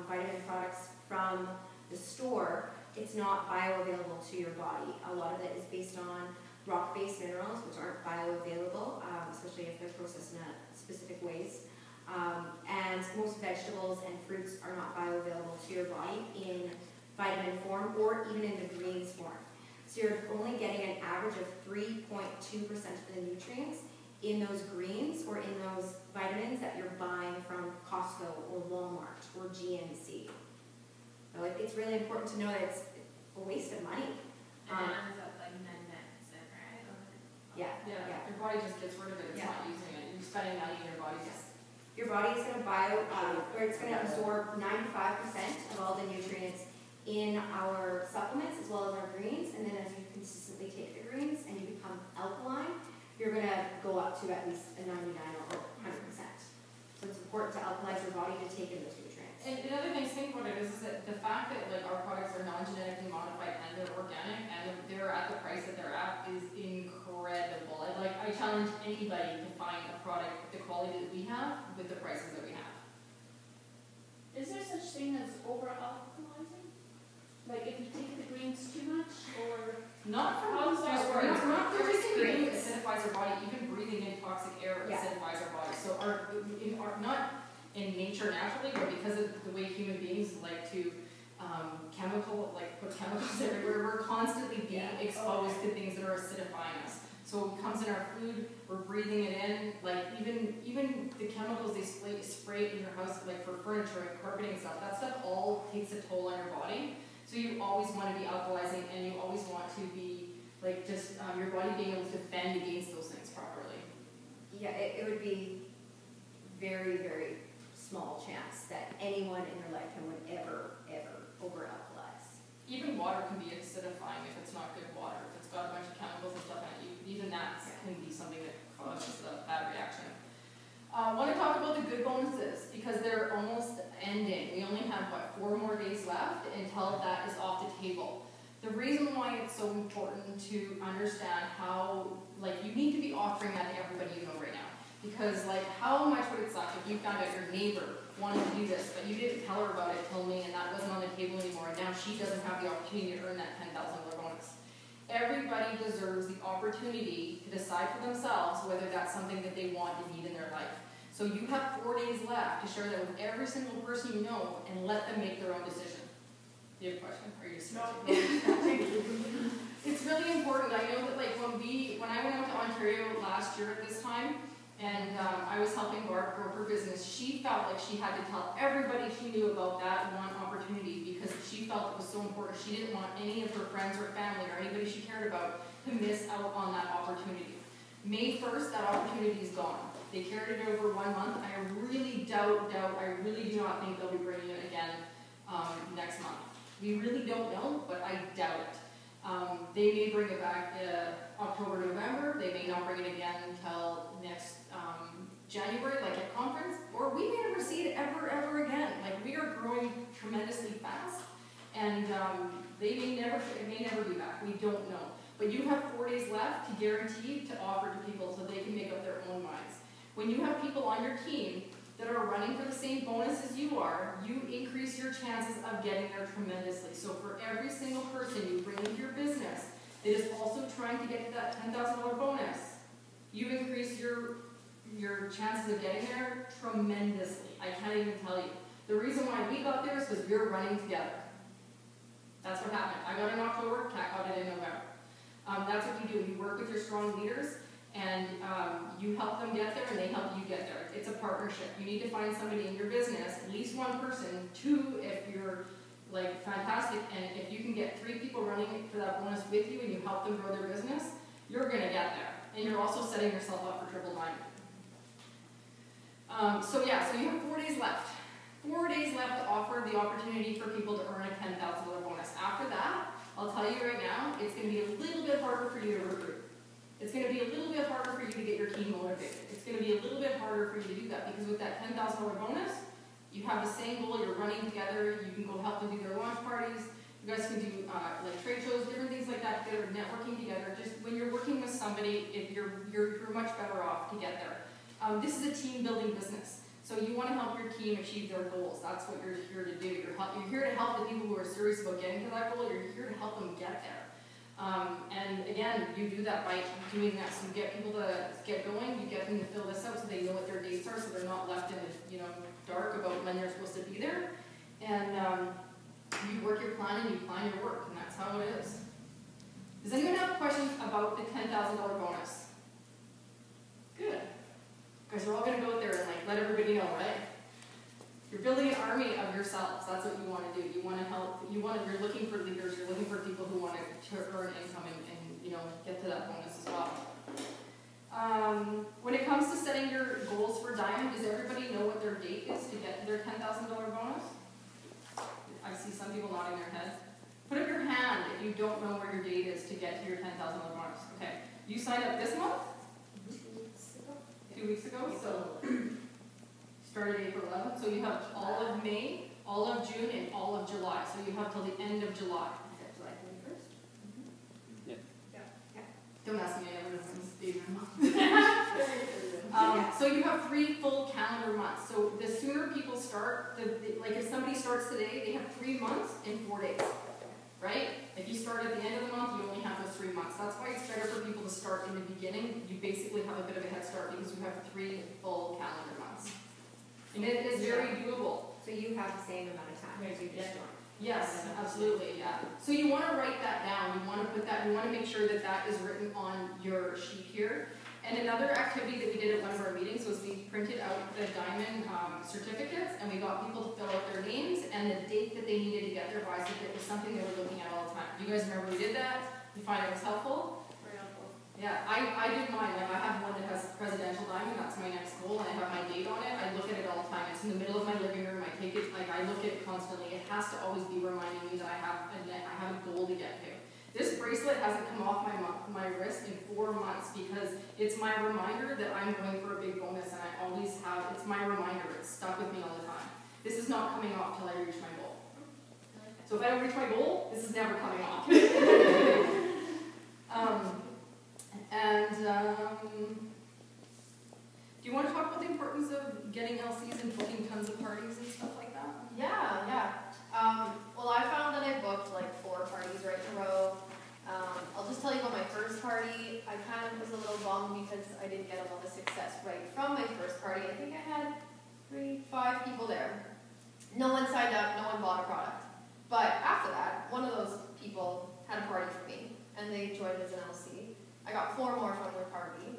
vitamin products from the store, it's not bioavailable to your body. A lot of it is based on rock-based minerals, which aren't bioavailable, especially if they're processed in specific ways. And most vegetables and fruits are not bioavailable to your body in vitamin form or even in the greens form. So you're only getting an average of 3.2% of the nutrients in those greens or in those vitamins that you're buying from Costco or Walmart or GNC. So it's really important to know that it's a waste of money. And it ends up like medicine, right? Yeah. Your body just gets rid of it. It's not using it. You're spending money in your body. Your body is going to it's going to absorb 95% of all the nutrients in our supplements as well as our greens, and then as you consistently take the greens and you become alkaline, you're going to go up to at least a 99 or 100%. So it's important to alkalize your body to take in those nutrients. And another thing to think about it is that the fact that like our products are non-genetically modified and they're organic and they're at the price that they're at is incredible. I challenge anybody to find a product with the quality that we have with the prices that we have. Is there such thing as over-alkalizing? Like if you take the greens too much, or? Not from How's that just work? not There's everything we do greens. acidifies our body. Even breathing in toxic air Yeah. acidifies our body. So not in nature naturally, but because of the way human beings like to put chemicals everywhere, we're constantly being exposed to things that are acidifying us. So it comes in our food, we're breathing it in, like even the chemicals they spray in your house, like for furniture and carpeting and stuff, that stuff all takes a toll on your body. So you always want to be alkalizing, and you always want to be like your body being able to defend against those things properly. Yeah, it would be very, very small chance that anyone in their lifetime would ever over-alkalize. Even water can be acidifying if it's not good water. If it's got a bunch of chemicals and stuff in it, even that can be something that causes a bad reaction. I want to talk about the good bonuses because they're almost ending. We only have, 4 more days left until that is off the table. The reason why it's so important to understand how, you need to be offering that to everybody you know right now. Because, how much would it suck if you found out your neighbor wanted to do this, but you didn't tell her about it till me, and that wasn't on the table anymore, and now she doesn't have the opportunity to earn that $10,000 bonus. Everybody deserves the opportunity to decide for themselves whether that's something that they want and need in their life. So you have 4 days left to share that with every single person you know and let them make their own decision. Do you have a question? Are you just It's really important. I know that when I went out to Ontario last year at this time, and I was helping Barb grow her business, she felt like she had to tell everybody she knew about that one opportunity because she felt it was so important. She didn't want any of her friends or family or anybody she cared about to miss out on that opportunity. May 1st, that opportunity is gone. They carried it over 1 month. I really I really do not think they'll be bringing it again next month. We really don't know, but I doubt it. They may bring it back October, November. They may not bring it again until next January, at conference, or we may never see it ever again. We are growing tremendously fast, and it may never be back. We don't know. But you have 4 days left to guarantee to offer to people so they can make up their own minds. When you have people on your team that are running for the same bonus as you are, you increase your chances of getting there tremendously. So for every single person you bring into your business that is also trying to get to that $10,000 bonus, you increase your chances of getting there tremendously. I can't even tell you. The reason why we got there is because we were running together. That's what happened. I got it in October, Kat got it in November. That's what you do. You work with your strong leaders, and you help them get there, and they help you get there. It's a partnership. You need to find somebody in your business, at least one person, 2 if you're fantastic, and if you can get 3 people running for that bonus with you and you help them grow their business, you're going to get there. And you're also setting yourself up for triple diamond. So you have 4 days left. 4 days left to offer the opportunity for people to earn a $10,000 bonus. After that, I'll tell you right now, it's going to be a little bit harder for you to recruit. It's going to be a little bit harder for you to get your team motivated. It's going to be a little bit harder for you to do that because with that $10,000 bonus, you have the same goal, you're running together, you can go help them do their launch parties, you guys can do trade shows, different things like that together, networking together. Just when you're working with somebody, you're much better off to get there. This is a team building business. So you want to help your team achieve their goals. That's what you're here to do. You're here to help the people who are serious about getting to that goal. You're here to help them get there. And again, you do that by doing that. So you get people to get going, you get them to fill this out so they know what their dates are, so they're not left in the dark about when they're supposed to be there. And you work your plan and you plan your work, and that's how it is. Does anyone have questions about the $10,000 bonus? Good. Because you're all going to go out there and let everybody know, right? You're building an army of yourselves. That's what you want to do. You want to help. You're looking for leaders. You're looking for people who want to earn income and get to that bonus as well. When it comes to setting your goals for Diamond, does everybody know what their date is to get their $10,000 bonus? I see some people nodding their head. Put up your hand if you don't know where your date is to get to your $10,000 bonus. Okay. You signed up this month? 2 weeks ago. So started April 11th. So you have all of May all of June and all of July, so you have till the end of July. Is that July 31st? Don't ask me, I never know when's the day of the month. So you have 3 full calendar months. So the sooner people start, like if somebody starts today, they have 3 months and 4 days, right? If you start at the end of the month, you only have those 3 months. That's why it's better for people to start in the beginning. You basically have a bit of a head start because you have 3 full calendar months. And it is very doable. So you have the same amount of time as you just joined. Yes, absolutely, yeah. So you want to write that down. You want to put that, you want to make sure that that is written on your sheet here. And another activity that we did at one of our meetings was we printed out the diamond certificates, and we got people to fill out their names and the date that they needed to get there by, so that it was something they were looking at all the time. You guys remember we did that? You find it was helpful? Very helpful. Yeah, I did mine. Like I have one that has presidential diamond. That's my next goal, and I have my date on it. I look at it all the time. It's in the middle of my living room. I take it, like I look at it constantly. It has to always be reminding me that I have a goal to get to. This bracelet hasn't come off my wrist in 4 months because it's my reminder that I'm going for a big bonus, and I always have. It's my reminder. It's stuck with me all the time. This is not coming off till I reach my goal. So if I don't reach my goal, this is never coming off. Do you want to talk about the importance of getting LCs and booking tons of parties and stuff like that? Yeah. Well, I found that I booked like 4 parties right in a row. I'll just tell you about my first party. I kind of was a little bummed because I didn't get a lot of success right from my first party. I think I had 5 people there. No one signed up, no one bought a product. But after that, one of those people had a party for me, and they joined as an LC. I got 4 more from their party.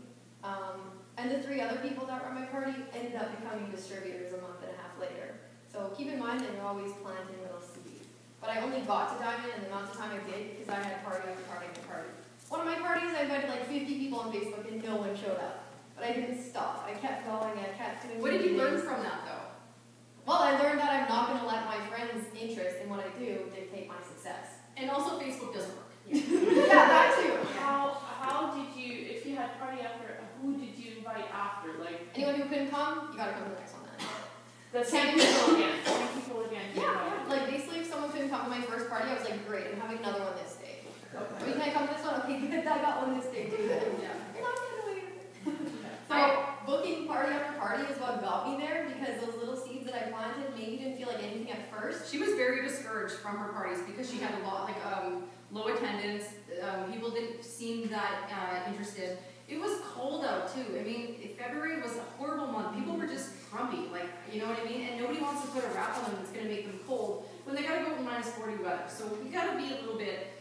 And the 3 other people that were at my party ended up becoming distributors a month and a half later. So keep in mind that you're always planting little seeds. But I only got to Diamond in the amount of time I did because I had party after party after party. One of my parties, I invited like 50 people on Facebook and no one showed up. But I didn't stop. I kept going, I kept doing. What did you learn from that though? Well, I learned that I'm not going to let my friends' interest in what I do dictate my success. And also Facebook doesn't work. Yeah, that too. How did you, if you had party after, who did you invite after? Like anyone who couldn't come, you gotta come to the next one then. the same people again. Same people again. Yeah. Like basically if someone couldn't come to my first party, I was like, great, I'm having another one this day. Okay. Wait, can I come to this one? Okay, good, I got one this day too then. Yeah. You're not gonna wait. So booking party after party is what got me there because those little seeds that I planted maybe didn't feel like anything at first. She was very discouraged from her parties because she had a lot, like low attendance. People didn't seem that interested. It was cold out too. I mean, February was a horrible month. People were just grumpy, like, you know what I mean? And nobody wants to put a wrap on them that's going to make them cold when they got to go in -40 weather. So we got to be a little bit,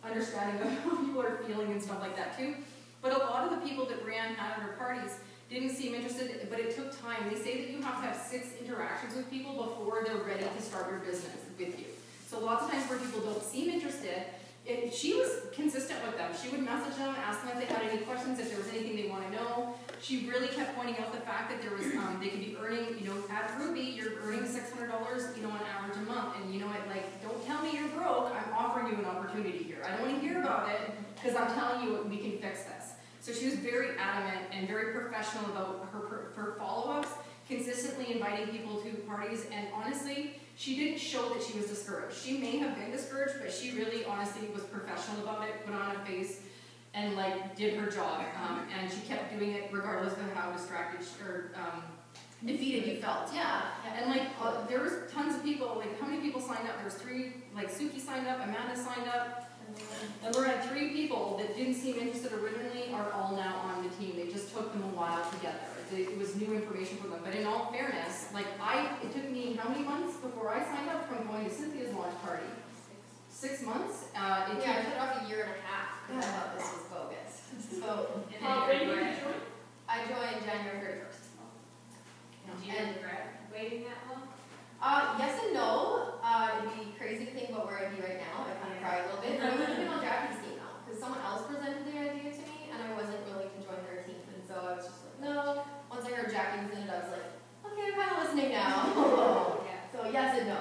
understanding of how people are feeling and stuff like that too. But a lot of the people that ran out of their parties didn't seem interested, but it took time. They say that you have to have 6 interactions with people before they're ready to start your business with you. So lots of times where people don't seem interested, and she was consistent with them. She would message them, ask them if they had any questions, if there was anything they want to know. She really kept pointing out the fact that there was, they could be earning, at Ruby, you're earning $600, on average a month. And don't tell me you're broke. I'm offering you an opportunity here. I don't want to hear about it because I'm telling you we can fix this. So she was very adamant and very professional about her follow-ups, consistently inviting people to parties, and honestly, she didn't show that she was discouraged. She may have been discouraged, but she really, honestly, was professional about it, put on a face, and did her job. And she kept doing it regardless of how distracted or defeated you felt. Yeah. And there was tons of people. How many people signed up? There was 3. Suki signed up, Amanda signed up. And we're at 3 people that didn't seem interested originally are all now on the team. They just took them a while to get there. It was new information for them. But in all fairness, it took me how many months before I signed up from going to Cynthia's launch party? 6 months? I put it off a year and a half because I thought this was bogus. So, When did you join? I joined January 31st. Do you regret waiting that long? Yes and no. It'd be crazy to think about where I'd be right now. I kind of cry a little bit. But I would have been on Jackie's team now because someone else presented the idea to me and I wasn't willing to join their team. And so I was just like, no. Once I heard Jackie was in it, I was like, okay, I'm kind of listening now. So yes and no.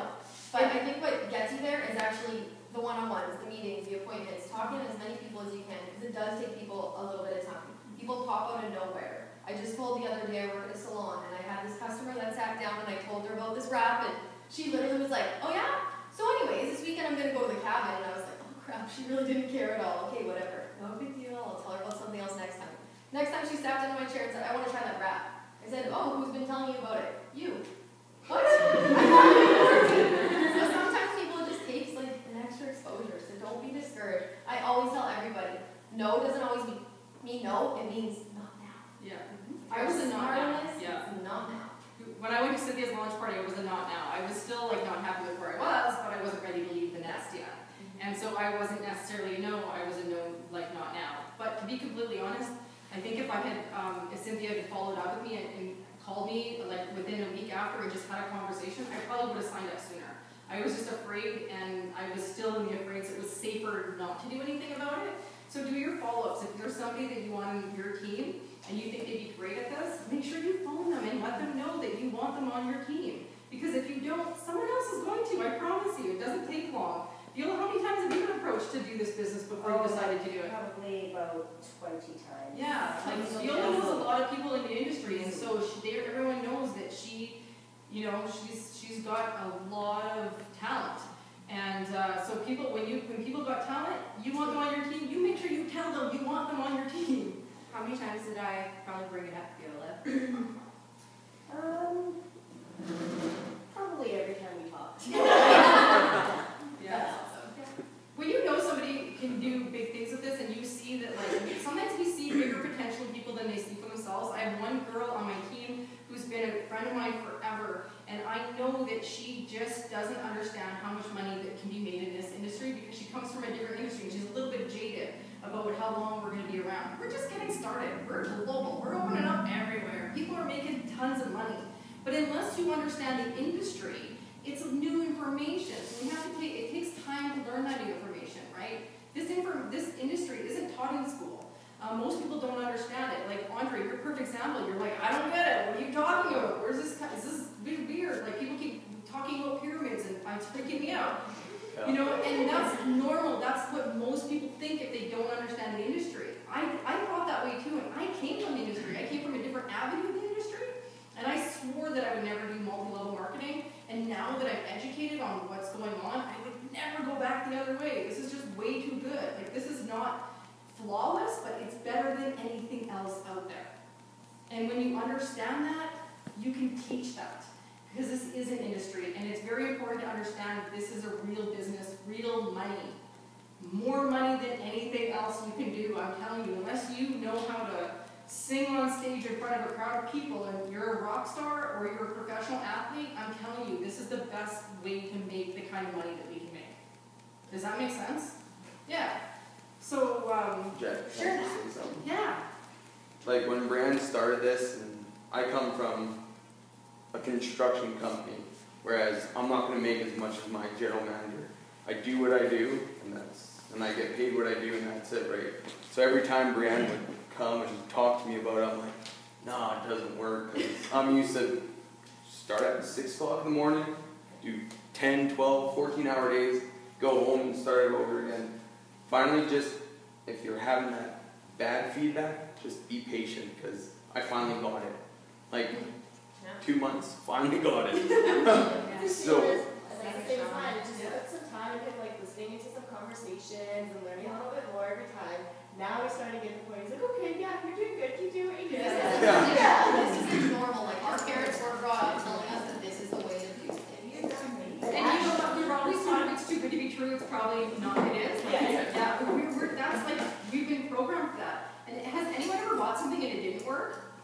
But I think what gets you there is actually the one-on-ones, the meetings, the appointments, talking to as many people as you can because it does take people a little bit of time. People pop out of nowhere. I just told the other day I work at a salon and I had this customer that sat down and I told her about this wrap and She literally was like, oh yeah? So anyways, this weekend I'm gonna go to the cabin. And I was like, oh crap, she really didn't care at all. Okay, whatever. No big deal. I'll tell her about something else next time. Next time she sat down in my chair and said, I want to try that wrap. I said, oh, who's been telling you about it? You. What? I thought you were. So sometimes people it just takes like an extra exposure. So don't be discouraged. I always tell everybody, no doesn't always mean no. It means not now. Yeah. I was a not now. Yeah. It's not now. When I went to Cynthia's launch party, it was a not now. I was still like not happy with where I was, but I wasn't ready to leave the nest yet. And so I wasn't necessarily a no, I was a no, like not now. But to be completely honest, I think if I had, if Cynthia had followed up with me and called me like within a week after and just had a conversation, I probably would have signed up sooner. I was just afraid, and I was still in the afraid, so it was safer not to do anything about it. So do your follow-ups. If there's somebody that you want on your team and you think they'd be great at this, make sure you phone them and let them know that you want them on your team. Because if you don't, someone else is going to, I promise you. It doesn't take long. Fiola, how many times have you been approached to do this business before you decided to do it? Probably about 20 times. Yeah, like Fiola knows a lot of people in the industry, and so everyone knows that she, you know, she's got a lot of talent. And so people, when people got talent, you want them on your team, you make sure you tell them you want them on your team. How many times did I probably bring it up, Viola? Probably every time we talked. Yeah. When you know somebody can do big things with this and you see that, like, sometimes we see bigger potential in people than they see for themselves. I have one girl on my team who's been a friend of mine forever, and I know that she just doesn't understand how much money that can be made in this industry because she comes from a different industry and she's a little bit jaded about how long we're going to be around. We're just getting started. We're global. We're opening up everywhere. People are making tons of money. But unless you understand the industry, it's new information. So it takes time to learn that new information, right? This industry isn't taught in school. Most people don't understand it. Like, Andre, you're a perfect example. You're like, I don't get it. What are you talking about? Where's this? Is this weird? Like, people keep talking about pyramids, and it's freaking me out. Yeah. You know, and that's normal. That's what most people think if they don't understand the industry. I thought that way too, and I came from the industry. I came from a different avenue of the industry, and I swore that I would never do multi-level marketing. And now that I'm educated on what's going on, I would never go back the other way. This is just way too good. Like, this is not flawless, but it's better than anything else out there. And when you understand that, you can teach that. Because this is an industry, and it's very important to understand that this is a real business, real money. More money than anything else you can do, I'm telling you. Unless you know how to sing on stage in front of a crowd of people and you're a rock star or you're a professional athlete, I'm telling you, this is the best way to make the kind of money that we can make. Does that make sense? Yeah. So, Jack, sure. can I say something? Yeah. Like when Brand started this, and I come from a construction company, whereas I'm not going to make as much as my general manager. I do what I do, and I get paid what I do, and that's it, right? So every time Brand would come and talk to me about it, I'm like, nah, it doesn't work. 'Cause I'm used to start at 6 o'clock in the morning, do 10, 12, 14-hour days, go home and start it over again. Finally, just, if you're having that bad feedback, just be patient, because I finally got it. Like, 2 months, finally got it. So, Like the same time, it just took some time to get like listening into some conversations and learning a little bit more every time. Now we're starting to get to the point, he's like, okay, yeah, you're doing good, keep doing what you do. This is normal. Like, our parents were brought up telling us that this is the way to do things. And you know what, we've always thought if it's too good to be true, it's probably not, it is. Yeah, that's like, we've been programmed for that. And has anyone ever bought something and it didn't work?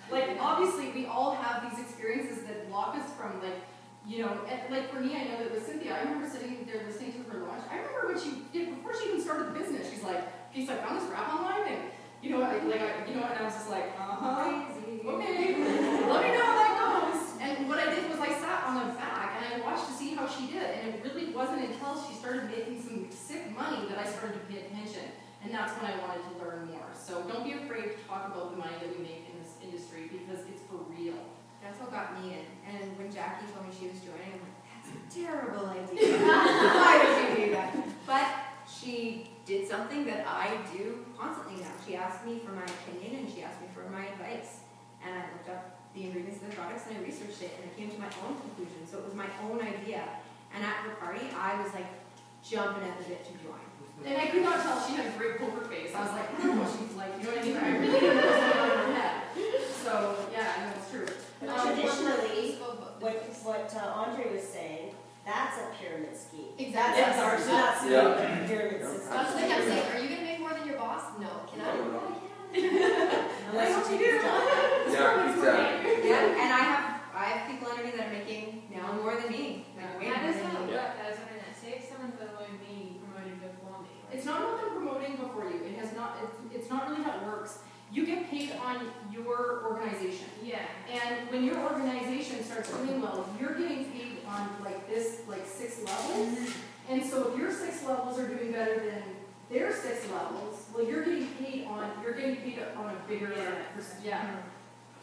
Like, obviously, we all have these experiences that block us from, like, you know, and, like, for me, I know that with Cynthia, I remember sitting there listening to her launch. I remember what she did before she even started the business. She's like, I found this wrap online, and, you know, and I was just like, okay, let me know how that goes. And what I did was I sat on the back, and I watched to see how she did, and it really wasn't until she started making some sick money that I started to pay attention. And that's when I wanted to learn more. So don't be afraid to talk about the money that we make in this industry, because it's for real. That's what got me in. And when Jackie told me she was joining, I'm like, that's a terrible idea. Why would she do that? But she did something that I do constantly now. She asked me for my opinion, and she asked me for my advice. And I looked up the ingredients of the products and I researched it and I came to my own conclusion. So it was my own idea. And at her party, I was like jumping at the bit to join. And I could not tell, she had a great poker face. I was like, I don't know what she's like, you know what I mean? I really didn't know what's going on in her head. So, yeah, I know it's true. Traditionally, what Andre was saying, that's a pyramid scheme. Exactly. That's ours, that's Yeah. a pyramid system. That's what they kept saying, are you gonna make more than your boss? No, can I? No, no. Unless you take his job. Yeah, exactly. Yeah, and I have people under me that are making now more than me. Like, way How more does than that me. work as an say if someone's below me promoted before me? Like, It's not about them promoting before you. It has not, it's not really how it works. You get paid on your organization. yeah. And when your organization starts doing well, you're getting paid on like this, like 6 levels. And so if your 6 levels are doing better than their 6 levels, well, you're getting paid on a bigger percent. Yeah.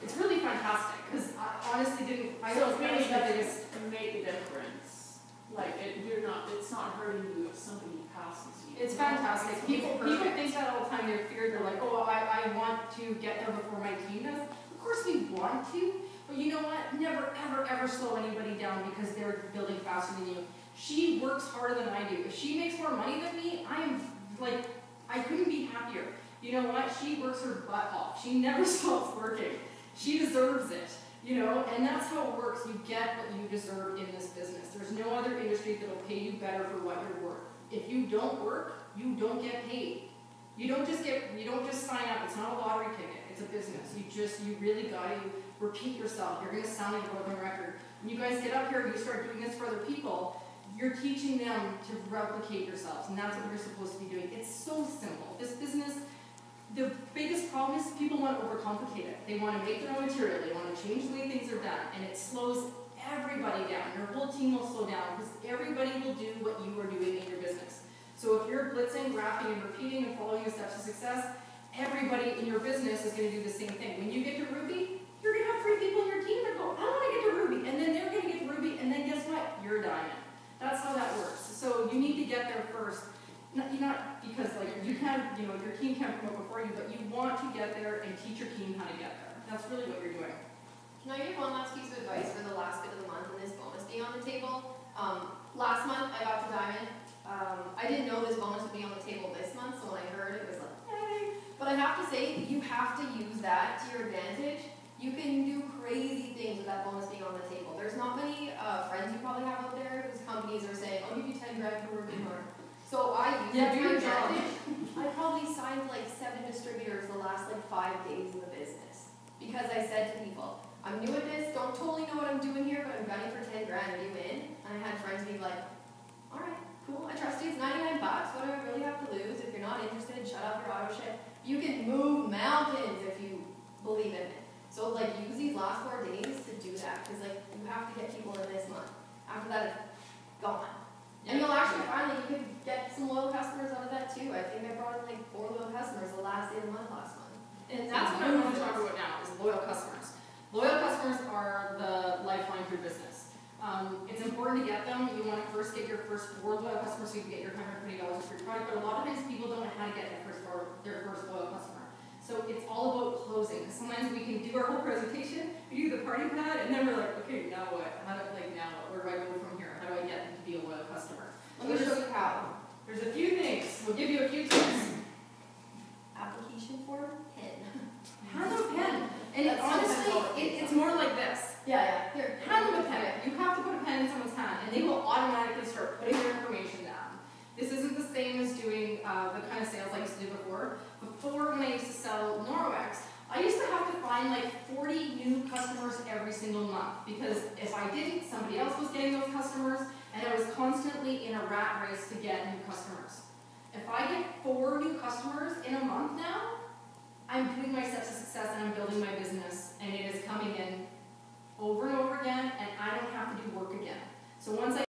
It's really fantastic because I honestly didn't. I So don't it's think really that biggest. make a difference. Like, it's not hurting you if somebody passes you. It's fantastic. People think that all the time. They're feared. They're like, oh, I want to get there before my team does. Of course we want to, but you know what? Never, ever, ever slow anybody down because they're building faster than you. She works harder than I do. If she makes more money than me, I couldn't be happier. You know what? She works her butt off. She never stops working. She deserves it. You know, and that's how it works. You get what you deserve in this business. There's no other industry that'll pay you better for what you're worth. If you don't work, you don't get paid. You don't just sign up. It's not a lottery ticket. It's a business. You really gotta repeat yourself. You're gonna sound like a broken record. When you guys get up here and you start doing this for other people, you're teaching them to replicate yourselves, and that's what you're supposed to be doing. It's so simple. This business, the biggest problem is people want to overcomplicate it. They want to make their own material. They want to change the way things are done, and it slows everybody down. Your whole team will slow down because everybody will do what you are doing in your business. So if you're blitzing, graphing, and repeating and following the steps to success, everybody in your business is going to do the same thing. When you get to Ruby, you're going to have 3 people in your team that go, I want to get to Ruby, and then they're going to get to Ruby, and then guess what? You're a diamond. That's how that works. So you need to get there first. Not because you can't, your team can't promote before you, but you want to get there and teach your team how to get there. That's really what you're doing. Can I give one last piece of advice for the last bit of the month and this bonus being on the table? Last month I got to Diamond. I didn't know this bonus would be on the table this month, so when I heard it was like, yay! But I have to say, you have to use that to your advantage. You can do crazy things with that bonus being on the table. There's not many friends you probably have out there whose companies are saying, I'll give you 10 grand for working more. So I use that to my advantage. I probably signed like 7 distributors the last 5 days in the business. Because I said to people, I'm new at this, don't totally know what I'm doing here, but I'm gunning for 10 grand, are you in? And I had friends be like, alright, cool, I trust you, it's 99 bucks, what do I really have to lose? If you're not interested, shut up your auto ship. You can move mountains if you believe in it. So use these last 4 days to do that, because you have to get people in this month. After that, it's gone. And you'll actually find that you could get some loyal customers out of that too. I think I brought in 4 loyal customers the last day of the month last month. And that's what I want to talk about now, is loyal customers. Loyal customers are the lifeline for your business. It's important to get them. You want to first get your first 4 loyal customers so you can get your $120 for your product, but a lot of times people don't know how to get their first loyal customer. So it's all about closing. Sometimes we can do our whole presentation, we do the party pad, and then we're like, okay, now what? Where do I go from here? How do I get them to be a loyal customer? Let me show you how. There's a few things. We'll give you a few tips. Application form, pen. Hand them a pen. And That's honestly, it's more like this. Yeah. Here. Hand them a pen. You have to put a pen in someone's hand, and they will automatically start putting their information down. This isn't the same as doing the kind of sales I used to do before. Before, when I used to sell Norwex, I used to have to find 40 new customers every single month, because if I didn't, somebody else was getting those customers, and I was constantly in a rat race to get new customers. If I get 4 new customers in a month now, I'm doing my steps to success and I'm building my business, and it is coming in over and over again, and I don't have to do work again. So once I